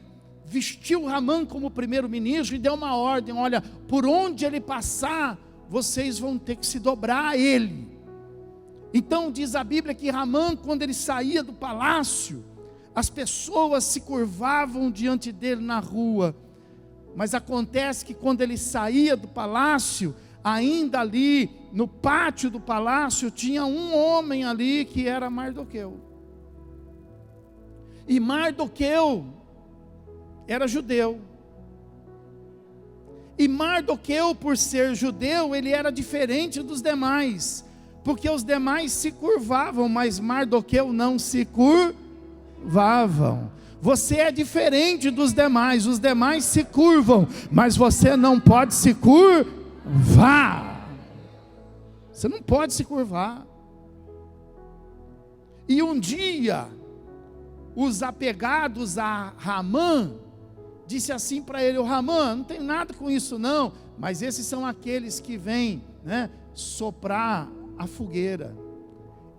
vestiu Ramã como primeiro-ministro e deu uma ordem: olha, por onde ele passar, vocês vão ter que se dobrar a ele. Então diz a Bíblia que Ramã, quando ele saía do palácio, as pessoas se curvavam diante dele na rua. Mas acontece que quando ele saía do palácio, ainda ali no pátio do palácio, tinha um homem ali que era Mardoqueu. E Mardoqueu era judeu. E Mardoqueu, por ser judeu, ele era diferente dos demais, porque os demais se curvavam, mas Mardoqueu não se curvavam. Você é diferente dos demais, os demais se curvam, mas você não pode se curvar. Você não pode se curvar. E um dia, os apegados a Ramã disse assim para ele: Ramã, não tem nada com isso não, mas esses são aqueles que vêm soprar a fogueira,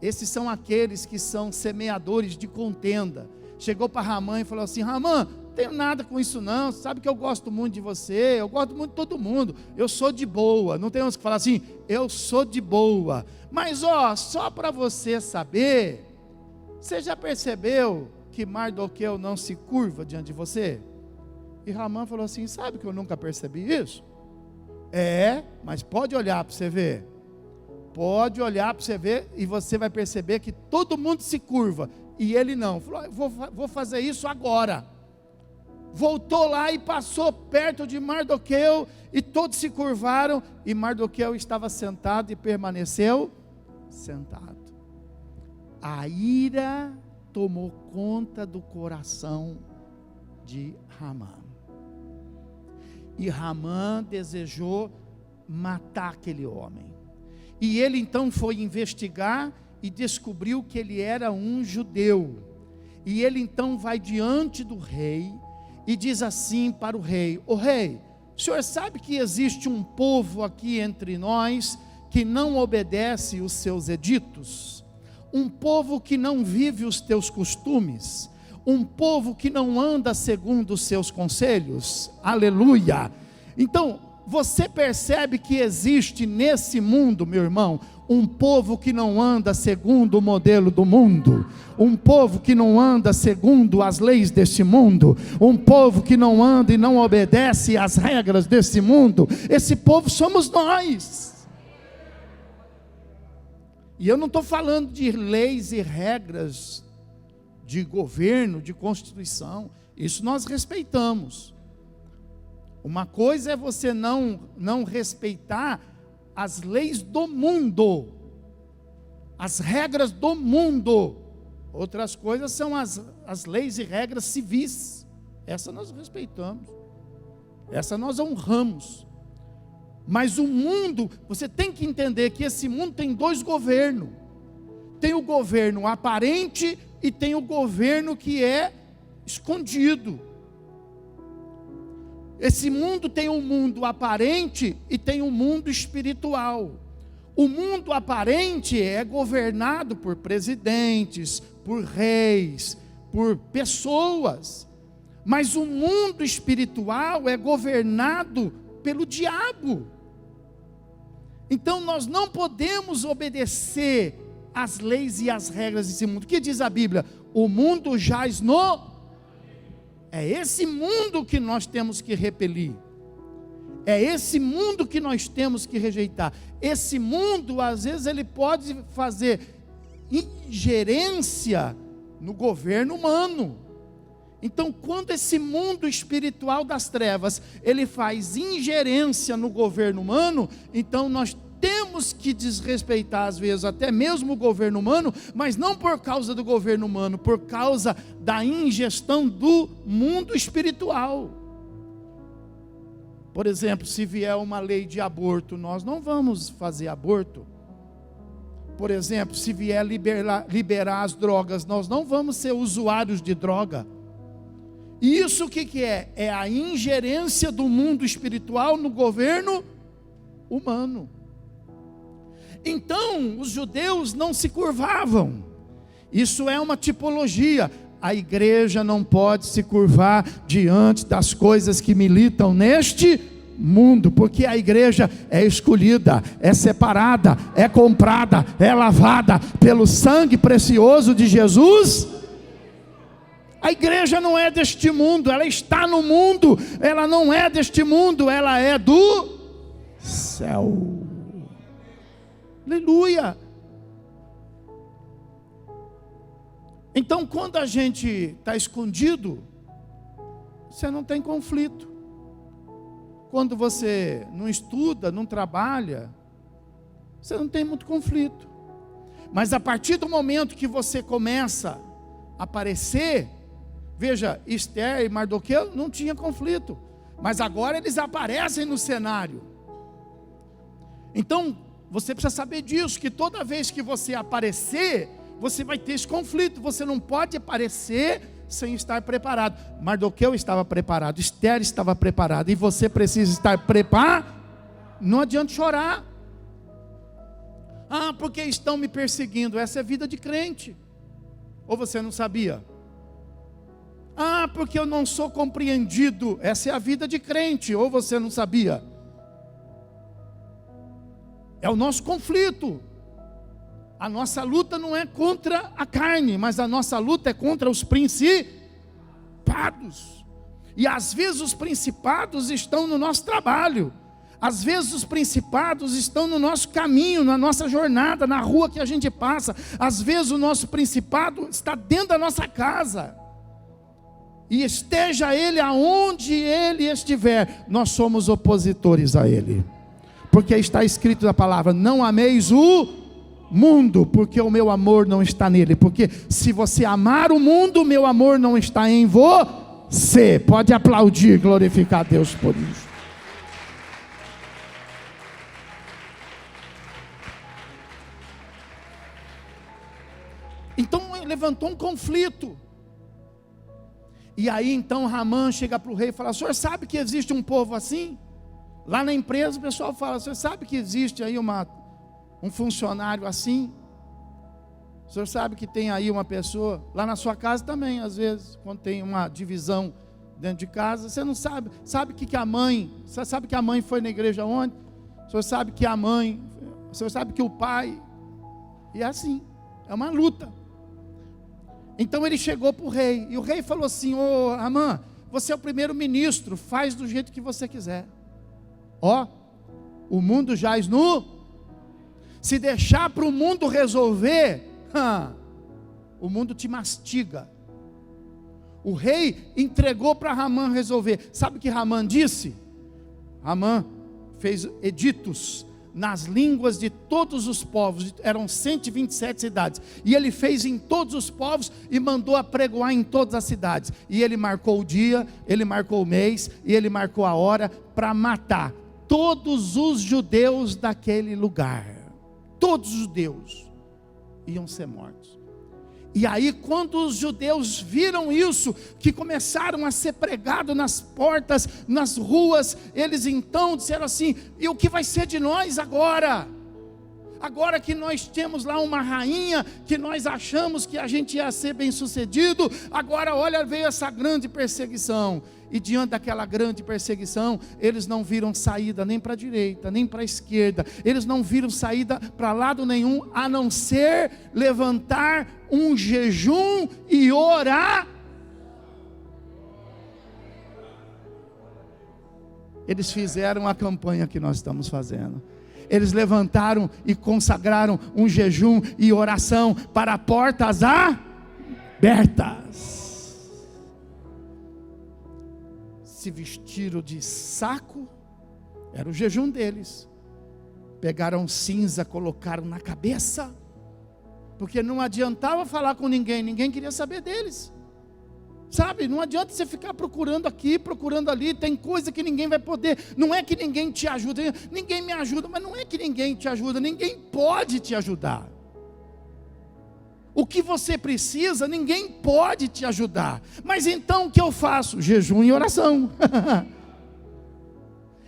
esses são aqueles que são semeadores de contenda. Chegou para Ramã e falou assim: Ramã, não tenho nada com isso não, sabe que eu gosto muito de você, eu gosto muito de todo mundo, eu sou de boa. Não tem uns que falam assim: eu sou de boa, mas só para você saber, você já percebeu que Mardoqueu não se curva diante de você? E Ramã falou assim: sabe que eu nunca percebi isso? Mas pode olhar para você ver, pode olhar para você ver, e você vai perceber que todo mundo se curva, e ele não. Falou: vou fazer isso agora. Voltou lá e passou perto de Mardoqueu, e todos se curvaram, e Mardoqueu estava sentado e permaneceu sentado. A ira tomou conta do coração de Ramã, e Ramã desejou matar aquele homem. E ele então foi investigar e descobriu que ele era um judeu. E ele então vai diante do rei e diz assim para o rei: o rei, o senhor sabe que existe um povo aqui entre nós que não obedece os seus editos? Um povo que não vive os teus costumes? Um povo que não anda segundo os seus conselhos? Aleluia! Então, você percebe que existe nesse mundo, meu irmão, um povo que não anda segundo o modelo do mundo, um povo que não anda segundo as leis deste mundo, um povo que não anda e não obedece às regras desse mundo. Esse povo somos nós. E eu não estou falando de leis e regras de governo, de constituição. Isso nós respeitamos. Uma coisa é você não respeitar as leis do mundo, as regras do mundo. Outras coisas são as leis e regras civis. Essa nós respeitamos, essa nós honramos. Mas o mundo, você tem que entender que esse mundo tem dois governos. Tem o governo aparente e tem o governo que é escondido. Esse mundo tem um mundo aparente e tem um mundo espiritual. O mundo aparente é governado por presidentes, por reis, por pessoas. Mas o mundo espiritual é governado pelo diabo. Então nós não podemos obedecer às leis e às regras desse mundo. O que diz a Bíblia? O mundo jaz no... É esse mundo que nós temos que repelir. É esse mundo que nós temos que rejeitar. Esse mundo, às vezes, ele pode fazer ingerência no governo humano. Então, quando esse mundo espiritual das trevas, ele faz ingerência no governo humano, então nós temos que desrespeitar, às vezes, até mesmo o governo humano, mas não por causa do governo humano, por causa da ingestão do mundo espiritual. Por exemplo, se vier uma lei de aborto, nós não vamos fazer aborto. Por exemplo, se vier liberar as drogas, nós não vamos ser usuários de droga. E isso o que é? É a ingerência do mundo espiritual no governo humano. Então, os judeus não se curvavam. Isso é uma tipologia. A igreja não pode se curvar diante das coisas que militam neste mundo, porque a igreja é escolhida, é separada, é comprada, é lavada pelo sangue precioso de Jesus. A igreja não é deste mundo, ela está no mundo, ela não é deste mundo, ela é do céu. Aleluia. Então, quando a gente está escondido, você não tem conflito. Quando você não estuda, não trabalha, você não tem muito conflito. Mas a partir do momento que você começa a aparecer, veja, Esther e Mardoqueu não tinham conflito, mas agora eles aparecem no cenário. Então, você precisa saber disso, que toda vez que você aparecer, você vai ter esse conflito. Você não pode aparecer sem estar preparado. Mardoqueu estava preparado, Esther estava preparada, e você precisa estar preparado. Não adianta chorar. Ah, porque estão me perseguindo. Essa é vida de crente. Ou você não sabia? Ah, porque eu não sou compreendido. Essa é a vida de crente. Ou você não sabia? É o nosso conflito. A nossa luta não é contra a carne, mas a nossa luta é contra os principados. E às vezes os principados estão no nosso trabalho. Às vezes os principados estão no nosso caminho, na nossa jornada, na rua que a gente passa. Às vezes o nosso principado está dentro da nossa casa. E esteja ele aonde ele estiver, nós somos opositores a ele. Porque está escrito na palavra: não ameis o mundo, porque o meu amor não está nele. Porque se você amar o mundo, meu amor não está em você. Pode aplaudir, glorificar a Deus por isso. Então levantou um conflito. E aí então Ramã chega para o rei e fala: o senhor sabe que existe um povo assim? Lá na empresa o pessoal fala: o senhor sabe que existe aí um funcionário assim? O senhor sabe que tem aí uma pessoa? Lá na sua casa também, às vezes, quando tem uma divisão dentro de casa, você não sabe. Sabe que a mãe, você sabe que a mãe foi na igreja ontem? O senhor sabe que a mãe, o senhor sabe que o pai, e é assim, é uma luta. Então ele chegou para o rei, e o rei falou assim: ô Ramã, você é o primeiro-ministro, faz do jeito que você quiser. Ó, o mundo jaz nu. Se deixar para o mundo resolver, o mundo te mastiga. O rei entregou para Ramã resolver. Sabe o que Ramã disse? Ramã fez editos nas línguas de todos os povos, eram 127 cidades, e ele fez em todos os povos, e mandou apregoar em todas as cidades, e ele marcou o dia, ele marcou o mês, e ele marcou a hora, para matar todos os judeus daquele lugar. Todos os judeus iam ser mortos. E aí, quando os judeus viram isso, que começaram a ser pregados nas portas, nas ruas, eles então disseram assim: e o que vai ser de nós agora? Agora que nós temos lá uma rainha, que nós achamos que a gente ia ser bem sucedido, agora olha, veio essa grande perseguição. E diante daquela grande perseguição, eles não viram saída nem para a direita, nem para a esquerda, eles não viram saída para lado nenhum, a não ser levantar um jejum e orar. Eles fizeram a campanha que nós estamos fazendo. Eles levantaram e consagraram um jejum e oração para portas abertas. Se vestiram de saco, era o jejum deles. Pegaram cinza, colocaram na cabeça, porque não adiantava falar com ninguém, ninguém queria saber deles. Sabe, não adianta você ficar procurando aqui, procurando ali, tem coisa que ninguém vai poder, não é que ninguém te ajuda, ninguém me ajuda, mas não é que ninguém te ajuda, ninguém pode te ajudar. O que você precisa, ninguém pode te ajudar. Mas então o que eu faço? Jejum e oração.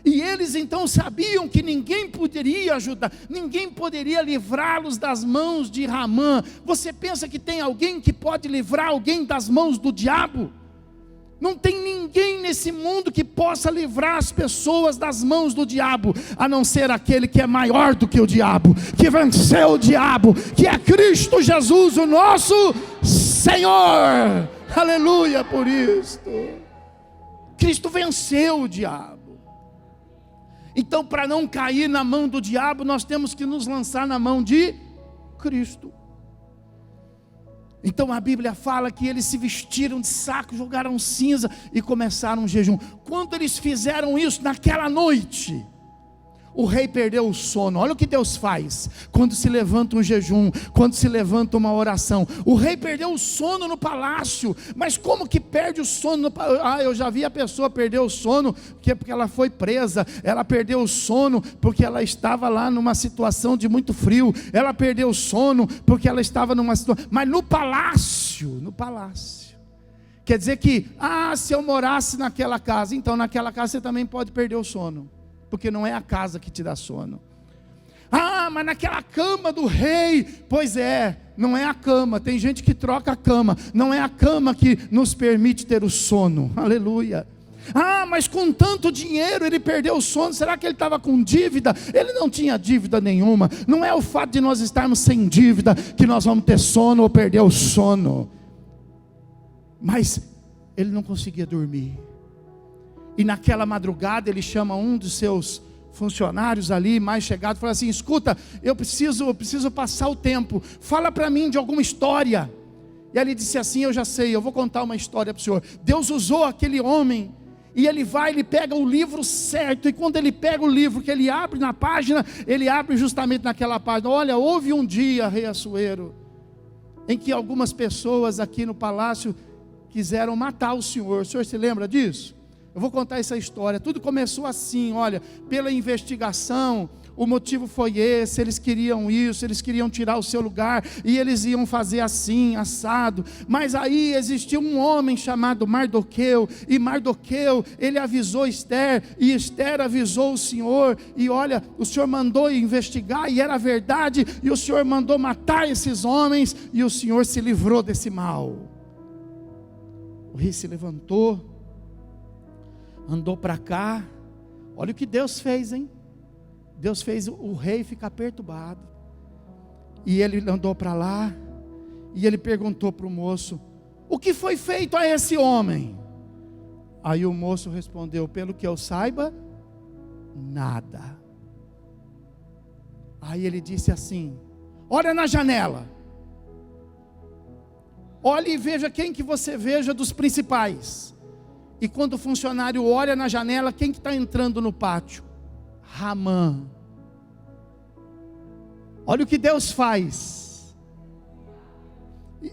E eles então sabiam que ninguém poderia ajudar, ninguém poderia livrá-los das mãos de Ramã. Você pensa que tem alguém que pode livrar alguém das mãos do diabo? Não tem ninguém nesse mundo que possa livrar as pessoas das mãos do diabo, a não ser aquele que é maior do que o diabo, que venceu o diabo, que é Cristo Jesus, o nosso Senhor. Aleluia por isto. Cristo venceu o diabo. Então, para não cair na mão do diabo, nós temos que nos lançar na mão de Cristo. Então a Bíblia fala que eles se vestiram de saco, jogaram cinza e começaram um jejum. Quando eles fizeram isso naquela noite, o rei perdeu o sono. Olha o que Deus faz quando se levanta um jejum, quando se levanta uma oração. O rei perdeu o sono no palácio. Mas como que perde o sono no palácio? Eu já vi a pessoa perder o sono porque ela foi presa. Ela perdeu o sono porque ela estava lá numa situação de muito frio. Ela perdeu o sono porque ela estava numa situação. Mas no palácio. Quer dizer que, se eu morasse naquela casa, então naquela casa você também pode perder o sono. Porque não é a casa que te dá sono. Mas naquela cama do rei, pois é, não é a cama, tem gente que troca a cama, não é a cama que nos permite ter o sono, aleluia. Mas com tanto dinheiro ele perdeu o sono, será que ele estava com dívida? Ele não tinha dívida nenhuma, não é o fato de nós estarmos sem dívida, que nós vamos ter sono ou perder o sono. Mas ele não conseguia dormir. E naquela madrugada ele chama um dos seus funcionários ali, mais chegado, fala assim: escuta, eu preciso passar o tempo, fala para mim de alguma história. E ele disse assim: eu já sei, eu vou contar uma história para o senhor. Deus usou aquele homem, e ele pega o livro certo, e quando ele pega o livro, que ele abre na página, ele abre justamente naquela página. Olha, houve um dia, rei Assuero, em que algumas pessoas aqui no palácio quiseram matar o senhor se lembra disso? Eu vou contar essa história. Tudo começou assim, olha, pela investigação, o motivo foi esse, eles queriam isso, eles queriam tirar o seu lugar, e eles iam fazer assim, assado. Mas aí existiu um homem chamado Mardoqueu, e Mardoqueu, ele avisou Esther, e Esther avisou o Senhor, e olha, o Senhor mandou investigar, e era verdade, e o Senhor mandou matar esses homens, e o Senhor se livrou desse mal. O rei se levantou, andou para cá. Olha o que Deus fez, hein? Deus fez o rei ficar perturbado. E ele andou para lá, e ele perguntou para o moço: o que foi feito a esse homem? Aí o moço respondeu: pelo que eu saiba, nada. Aí ele disse assim: olha na janela, olhe e veja quem que você veja dos principais. E quando o funcionário olha na janela, quem que está entrando no pátio? Ramã. Olha o que Deus faz.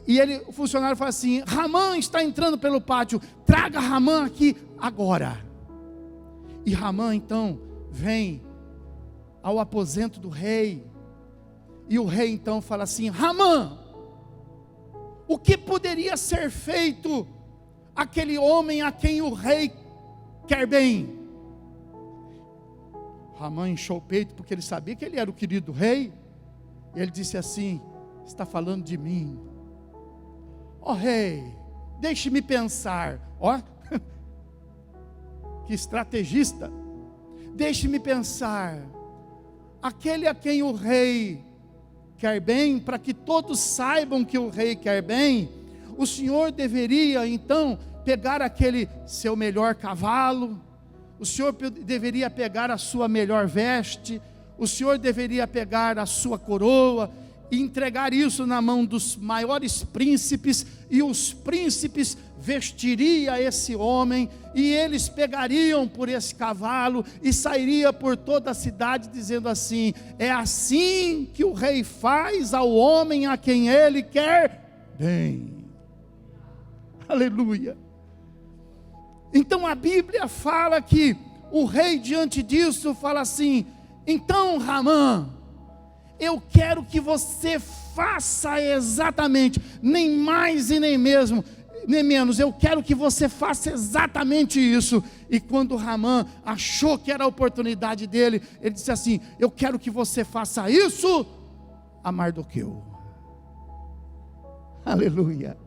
E o funcionário fala assim: Ramã está entrando pelo pátio, traga Ramã aqui agora. E Ramã então vem ao aposento do rei. E o rei então fala assim: Ramã, o que poderia ser feito àquele homem a quem o rei quer bem? Ramã inchou o peito, porque ele sabia que ele era o querido rei. E ele disse assim: está falando de mim? Ó rei, deixe-me pensar. Ó, que estrategista. Deixe-me pensar. Aquele a quem o rei quer bem, para que todos saibam que o rei quer bem, o senhor deveria então pegar aquele seu melhor cavalo, o senhor deveria pegar a sua melhor veste, o senhor deveria pegar a sua coroa e entregar isso na mão dos maiores príncipes, e os príncipes vestiriam esse homem, e eles pegariam por esse cavalo e sairia por toda a cidade dizendo assim: é assim que o rei faz ao homem a quem ele quer bem. Aleluia. Então a Bíblia fala que o rei diante disso fala assim: então Ramã, eu quero que você faça exatamente, nem mais e nem menos, eu quero que você faça exatamente isso. E quando Ramã achou que era a oportunidade dele, ele disse assim: eu quero que você faça isso a Mardoqueu. Aleluia.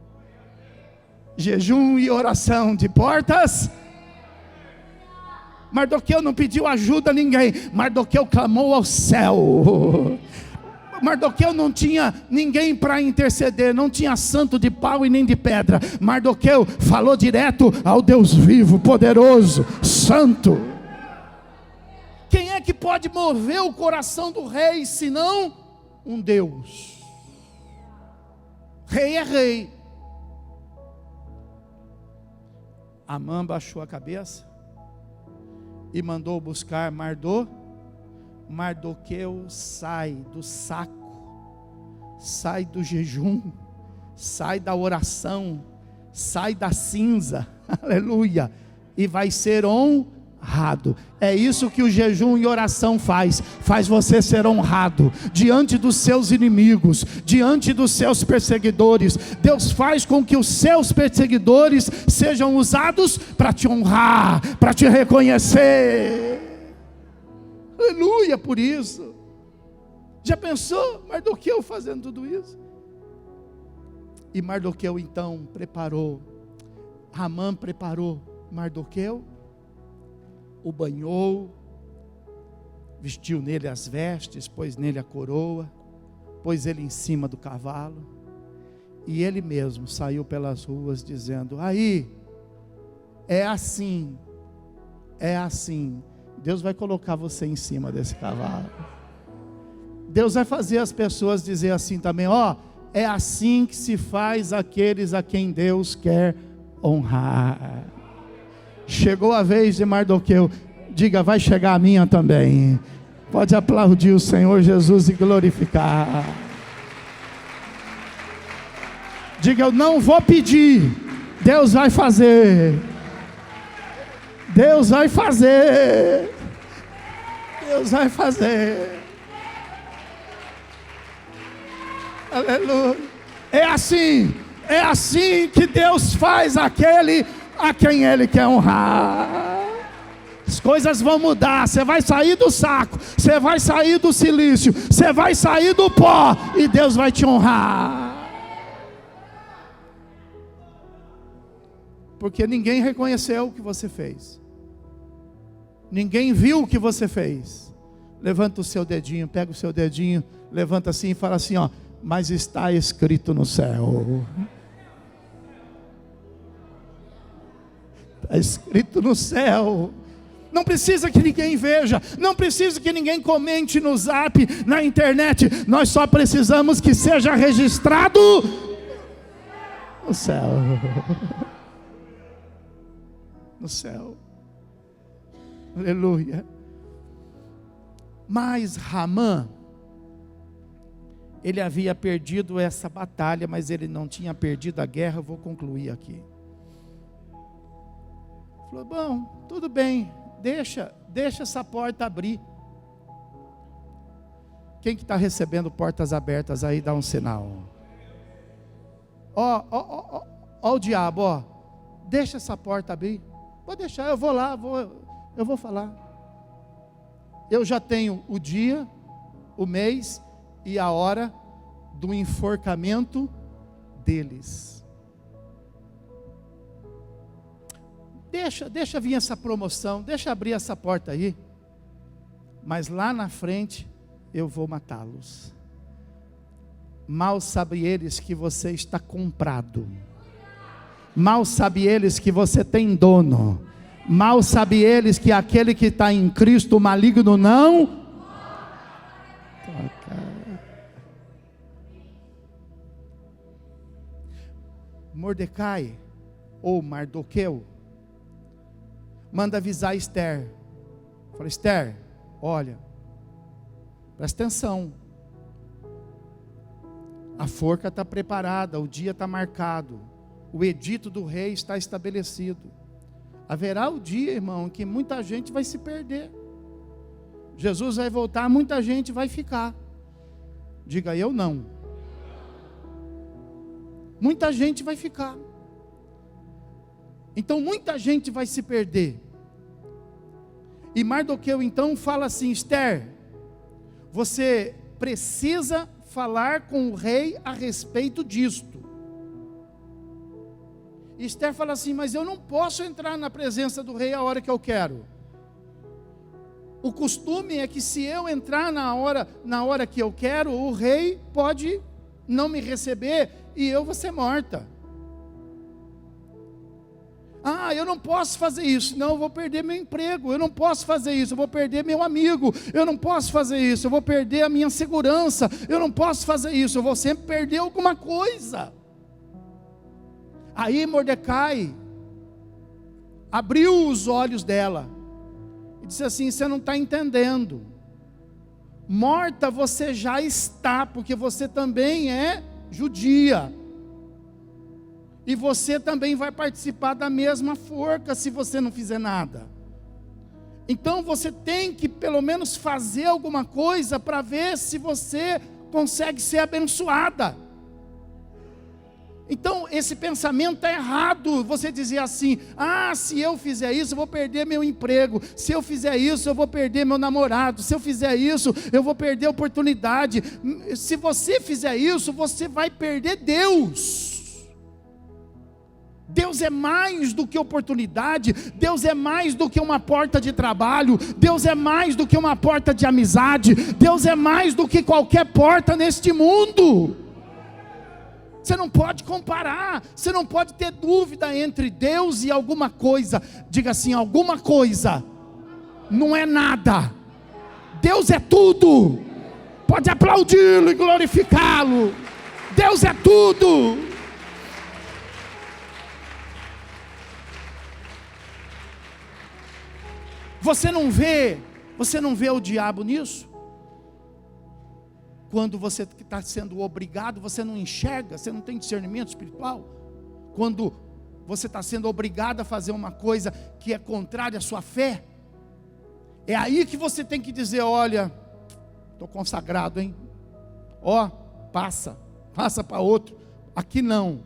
Jejum e oração de portas. Mardoqueu não pediu ajuda a ninguém, Mardoqueu clamou ao céu. Mardoqueu não tinha ninguém para interceder, não tinha santo de pau e nem de pedra. Mardoqueu falou direto ao Deus vivo, poderoso, santo. Quem é que pode mover o coração do rei, senão um Deus? Rei é rei. Amã baixou a cabeça e mandou buscar Mardoqueu sai do saco, sai do jejum, sai da oração, sai da cinza, aleluia, e vai ser honrado. É isso que o jejum e oração faz você ser honrado diante dos seus inimigos, diante dos seus perseguidores. Deus faz com que os seus perseguidores sejam usados para te honrar, para te reconhecer. Aleluia por isso. Já pensou Mardoqueu fazendo tudo isso? E Mardoqueu então preparou, Ramã preparou Mardoqueu, o banhou, vestiu nele as vestes, pôs nele a coroa, pôs ele em cima do cavalo, e ele mesmo saiu pelas ruas dizendo: aí, é assim, Deus vai colocar você em cima desse cavalo. Deus vai fazer as pessoas dizer assim também: ó, é assim que se faz aqueles a quem Deus quer honrar. Chegou a vez de Mardoqueu. Diga: vai chegar a minha também. Pode aplaudir o Senhor Jesus e glorificar. Diga: eu não vou pedir, Deus vai fazer. Deus vai fazer. Deus vai fazer. Aleluia. É assim que Deus faz aquele a quem Ele quer honrar. As coisas vão mudar, você vai sair do saco, você vai sair do silício, você vai sair do pó, e Deus vai te honrar. Porque ninguém reconheceu o que você fez, ninguém viu o que você fez. Levanta o seu dedinho, pega o seu dedinho, levanta assim e fala assim: ó, mas está escrito no céu. Está escrito no céu. não precisa que ninguém veja, não precisa que ninguém comente no zap, na internet. Nós só precisamos que seja registrado no céu. No céu. Aleluia. Mas Ramã, ele havia perdido essa batalha, mas ele não tinha perdido a guerra. Eu vou concluir aqui. Falou, bom, tudo bem, deixa essa porta abrir. Quem que está recebendo portas abertas aí, dá um sinal. Ó o diabo, ó, deixa essa porta abrir. Pode deixar, eu vou lá, eu vou falar. Eu já tenho o dia, o mês e a hora do enforcamento deles. Deixa vir essa promoção, deixa abrir essa porta aí, mas lá na frente eu vou matá-los. Mal sabem eles que você está comprado. Mal sabem eles que você tem dono. Mal sabem eles que aquele que está em Cristo, o maligno não toca. Mordecai, ou Mardoqueu, manda avisar Esther. Fala, Esther, olha, presta atenção. A forca está preparada, o dia está marcado, o edito do rei está estabelecido. Haverá o dia, irmão, em que muita gente vai se perder. Jesus vai voltar, muita gente vai ficar. Diga, eu não. Muita gente vai ficar. Então muita gente vai se perder. E Mardoqueu então fala assim, Esther, você precisa falar com o rei a respeito disto. Esther fala assim, mas eu não posso entrar na presença do rei a hora que eu quero. O costume é que se eu entrar na hora que eu quero, o rei pode não me receber e eu vou ser morta. Ah, eu não posso fazer isso, não, eu vou perder meu emprego. Eu não posso fazer isso, eu vou perder meu amigo. Eu não posso fazer isso, eu vou perder a minha segurança. Eu não posso fazer isso, eu vou sempre perder alguma coisa. Aí Mordecai abriu os olhos dela e disse assim, você não está entendendo. Morta você já está, porque você também é judia. E você também vai participar da mesma forca se você não fizer nada. Então você tem que pelo menos fazer alguma coisa para ver se você consegue ser abençoada. Então esse pensamento está errado. Você dizer assim, se eu fizer isso eu vou perder meu emprego. Se eu fizer isso eu vou perder meu namorado. Se eu fizer isso eu vou perder a oportunidade. Se você fizer isso você vai perder Deus. Deus é mais do que oportunidade, Deus é mais do que uma porta de trabalho, Deus é mais do que uma porta de amizade, Deus é mais do que qualquer porta neste mundo. Você não pode comparar, você não pode ter dúvida entre Deus e alguma coisa. Diga assim, alguma coisa não é nada, Deus é tudo. Pode aplaudi-lo e glorificá-lo. Deus é tudo. Você não vê o diabo nisso? Quando você está sendo obrigado, você não enxerga, você não tem discernimento espiritual. Quando você está sendo obrigado a fazer uma coisa que é contrária à sua fé, é aí que você tem que dizer, olha, estou consagrado, hein? Passa para outro, aqui não.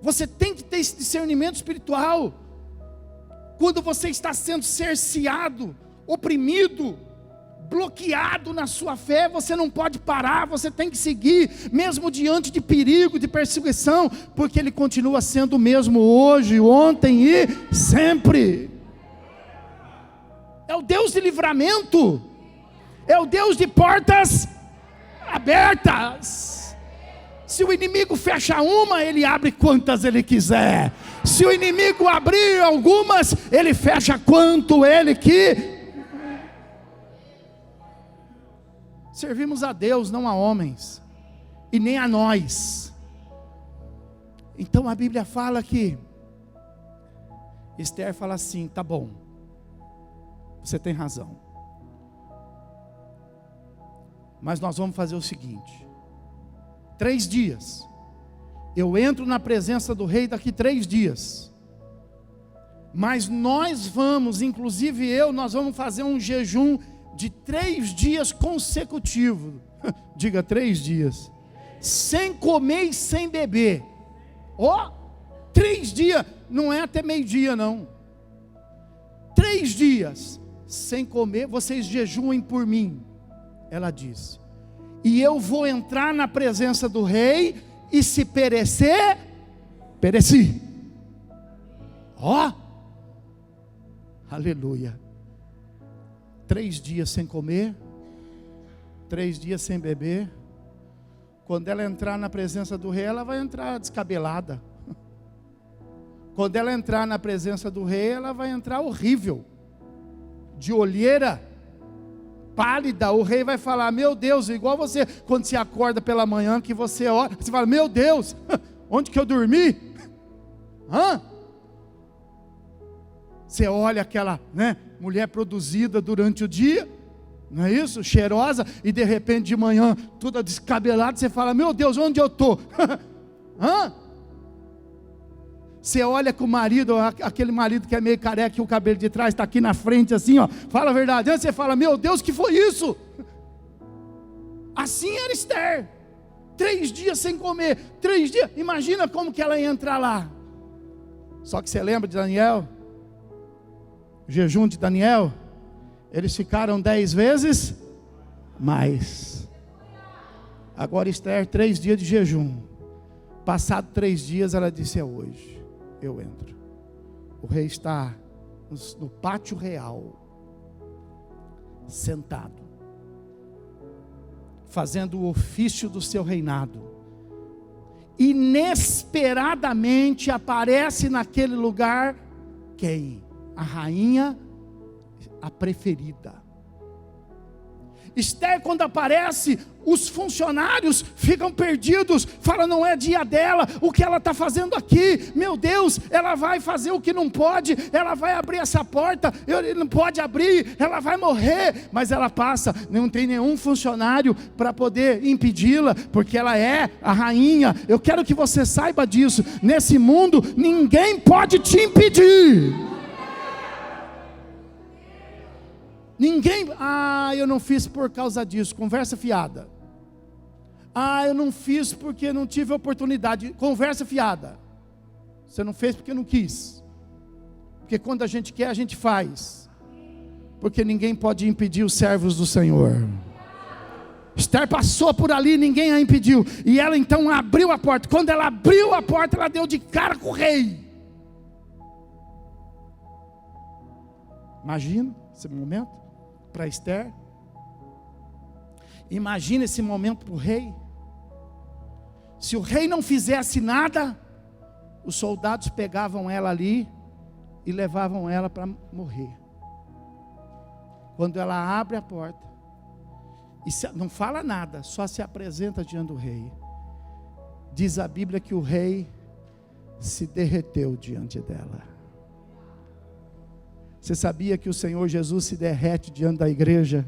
Você tem que ter esse discernimento espiritual. Quando você está sendo cerceado, oprimido, bloqueado na sua fé, você não pode parar, você tem que seguir, mesmo diante de perigo, de perseguição, porque Ele continua sendo o mesmo hoje, ontem e sempre. É o Deus de livramento, é o Deus de portas abertas. Se o inimigo fecha uma, ele abre quantas ele quiser. Se o inimigo abrir algumas, ele fecha quanto ele que... Servimos a Deus, não a homens, e nem a nós. Então a Bíblia fala que Esther fala assim: tá bom, você tem razão, mas nós vamos fazer o seguinte: 3 dias, eu entro na presença do rei daqui 3 dias, mas nós vamos, inclusive nós vamos fazer um jejum de 3 dias consecutivos. Diga 3 dias, sem comer e sem beber. 3 dias, não é até meio-dia não. 3 dias sem comer, vocês jejuem por mim, ela disse, e eu vou entrar na presença do rei, e se perecer, pereci. Aleluia. 3 dias sem comer, 3 dias sem beber. Quando ela entrar na presença do rei, ela vai entrar descabelada. Quando ela entrar na presença do rei, ela vai entrar horrível, de olheira, pálida. O rei vai falar: meu Deus, igual você, quando você acorda pela manhã, que você ora, você fala: meu Deus, onde que eu dormi? Você olha aquela, mulher produzida durante o dia, não é isso? Cheirosa, e de repente de manhã, toda descabelada, você fala: meu Deus, onde eu estou? Você olha com o marido, aquele marido que é meio careca, que o cabelo de trás está aqui na frente assim, fala a verdade. Antes você fala: meu Deus, que foi isso? Assim era Esther, 3 dias sem comer, 3 dias, imagina como que ela ia entrar lá. Só que você lembra de Daniel? O jejum de Daniel, eles ficaram 10 vezes mais. Agora Esther, 3 dias de jejum. Passado 3 dias, ela disse: é hoje, eu entro. O rei está no pátio real, sentado, fazendo o ofício do seu reinado. Inesperadamente aparece naquele lugar quem? A rainha, a preferida. Esther, quando aparece, os funcionários ficam perdidos, falam: não é dia dela, o que ela está fazendo aqui? Meu Deus, ela vai fazer o que não pode, ela vai abrir essa porta, ele não pode abrir, ela vai morrer. Mas ela passa, não tem nenhum funcionário para poder impedi-la, porque ela é a rainha. Eu quero que você saiba disso: nesse mundo, ninguém pode te impedir. Ninguém, eu não fiz por causa disso, conversa fiada. Eu não fiz porque não tive oportunidade, conversa fiada. Você não fez porque não quis. Porque quando a gente quer, a gente faz. Porque ninguém pode impedir os servos do Senhor. Esther passou por ali, ninguém a impediu. E ela então abriu a porta. Quando ela abriu a porta, ela deu de cara com o rei. Imagina esse momento para Esther. Imagina esse momento para o rei. Se o rei não fizesse nada, os soldados pegavam ela ali e levavam ela para morrer. Quando ela abre a porta e não fala nada, só se apresenta diante do rei, diz a Bíblia que o rei se derreteu diante dela. Você sabia que o Senhor Jesus se derrete diante da igreja?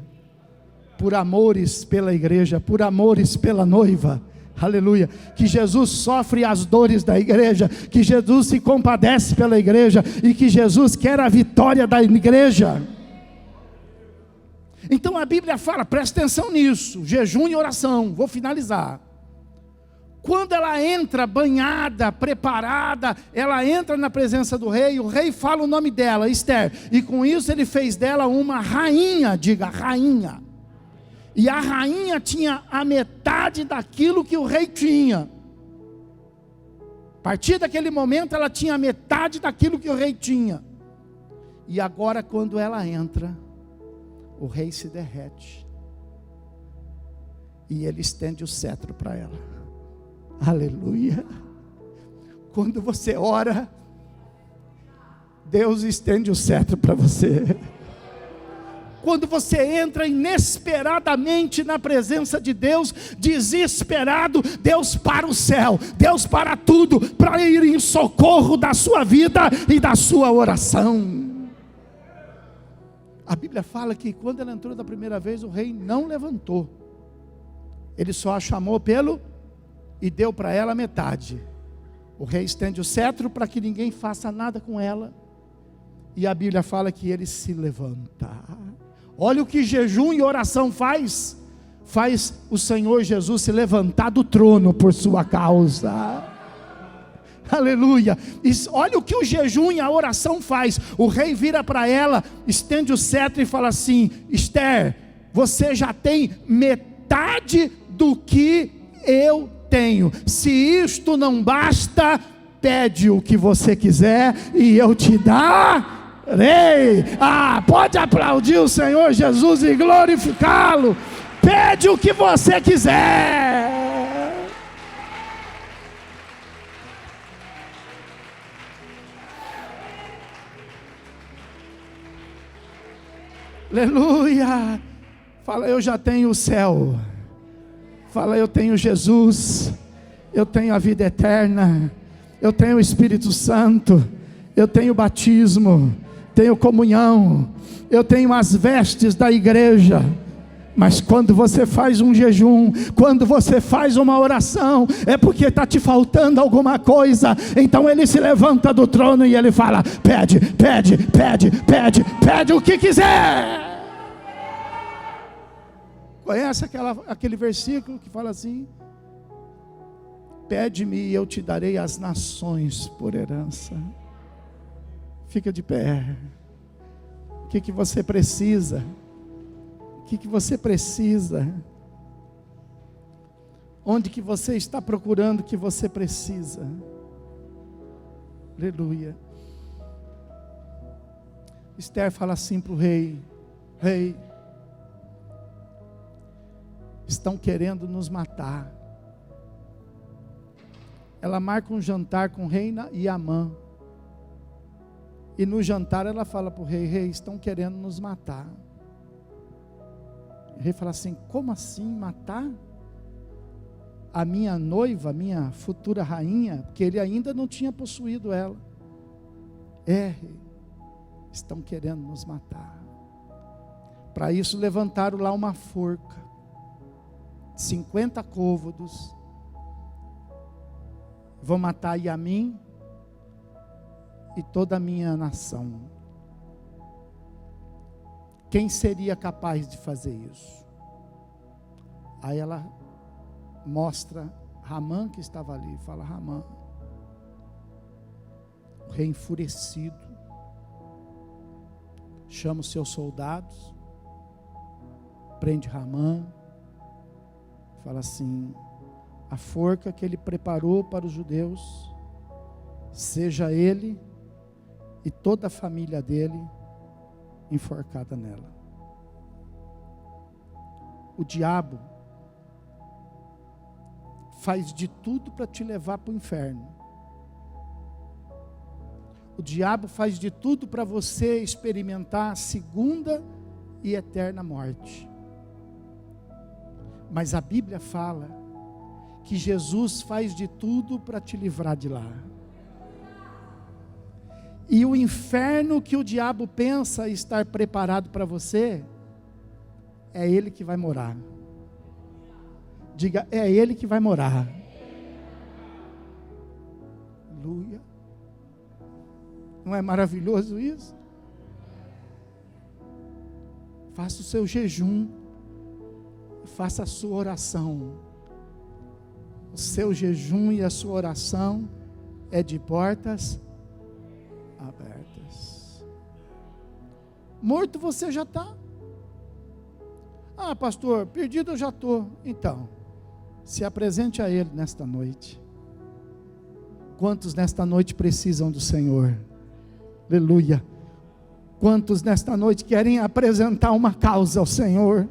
Por amores pela igreja, por amores pela noiva. Aleluia. Que Jesus sofre as dores da igreja, que Jesus se compadece pela igreja, e que Jesus quer a vitória da igreja. Então a Bíblia fala, presta atenção nisso, jejum e oração. Vou finalizar. Quando ela entra banhada, preparada, ela entra na presença do rei, o rei fala o nome dela, Esther, e com isso ele fez dela uma rainha, diga rainha. E a rainha tinha a metade daquilo que o rei tinha. A partir daquele momento ela tinha a metade daquilo que o rei tinha. E agora quando ela entra, o rei se derrete. E ele estende o cetro para ela. Aleluia. Quando você ora, Deus estende o cetro para você. Quando você entra inesperadamente na presença de Deus, desesperado, Deus para o céu, Deus para tudo, para ir em socorro da sua vida e da sua oração. A Bíblia fala que quando ela entrou da primeira vez, o rei não levantou. Ele só a chamou e deu para ela metade. O rei estende o cetro para que ninguém faça nada com ela. E a Bíblia fala que ele se levanta. Olha o que jejum e oração faz o Senhor Jesus se levantar do trono por sua causa. Aleluia. Olha o que o jejum e a oração faz. O rei vira para ela, estende o cetro e fala assim: Esther, você já tem metade do que eu tenho. Se isto não basta, pede o que você quiser e eu te darei. Pode aplaudir o Senhor Jesus e glorificá-lo. Pede o que você quiser. Aleluia. Fala, eu já tenho o céu. Fala, eu tenho Jesus. Eu tenho a vida eterna. Eu tenho o Espírito Santo. Eu tenho batismo. Tenho comunhão, eu tenho as vestes da igreja. Mas quando você faz um jejum, quando você faz uma oração, é porque está te faltando alguma coisa. Então ele se levanta do trono e ele fala: pede, pede, pede, pede, pede o que quiser. Conhece aquele versículo que fala assim: pede-me e eu te darei as nações por herança. Fica de pé. O que você precisa? O que você precisa? Onde que você está procurando o que você precisa? Aleluia. Esther fala assim para o rei: rei, estão querendo nos matar. Ela marca um jantar com o rei e Amã. E no jantar ela fala para o rei: rei, estão querendo nos matar. O rei fala assim: como assim matar? A minha noiva, a minha futura rainha, porque ele ainda não tinha possuído ela. Rei, estão querendo nos matar. Para isso levantaram lá uma forca, 50 côvados. Vão matar Yamim e toda a minha nação. Quem seria capaz de fazer isso? Aí ela mostra Ramã que estava ali, fala: Ramã. O rei enfurecido chama os seus soldados, prende Ramã, fala assim: a forca que ele preparou para os judeus, seja ele e toda a família dele enforcada nela. O diabo faz de tudo para te levar para o inferno. O diabo faz de tudo para você experimentar a segunda e eterna morte. Mas a Bíblia fala que Jesus faz de tudo para te livrar de lá. E o inferno que o diabo pensa estar preparado para você, é ele que vai morar. Diga: é ele que vai morar. Aleluia. Não é maravilhoso isso? Faça o seu jejum, faça a sua oração. O seu jejum e a sua oração é de portas abertas. Morto você já está. Pastor, perdido eu já estou. Então, se apresente a Ele nesta noite. Quantos nesta noite precisam do Senhor? Aleluia. Quantos nesta noite querem apresentar uma causa ao Senhor?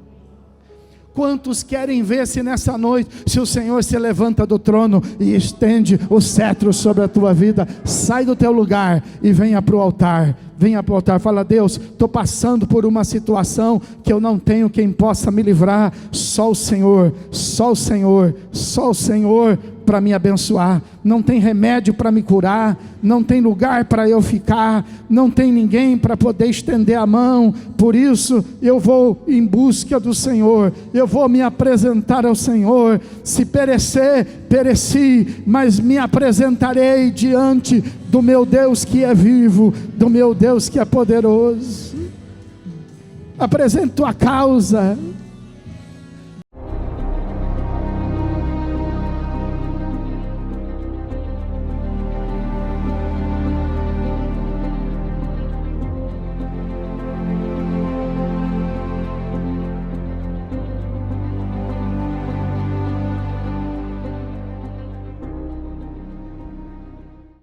Quantos querem ver se nessa noite, se o Senhor se levanta do trono e estende o cetro sobre a tua vida? Sai do teu lugar e venha para o altar. Venha para o altar, fala: Deus, estou passando por uma situação que eu não tenho quem possa me livrar. Só o Senhor, só o Senhor, só o Senhor para me abençoar. Não tem remédio para me curar, não tem lugar para eu ficar, não tem ninguém para poder estender a mão. Por isso eu vou em busca do Senhor, eu vou me apresentar ao Senhor. Se perecer, pereci, mas me apresentarei diante do meu Deus que é vivo, do meu Deus que é poderoso. Apresente tua causa,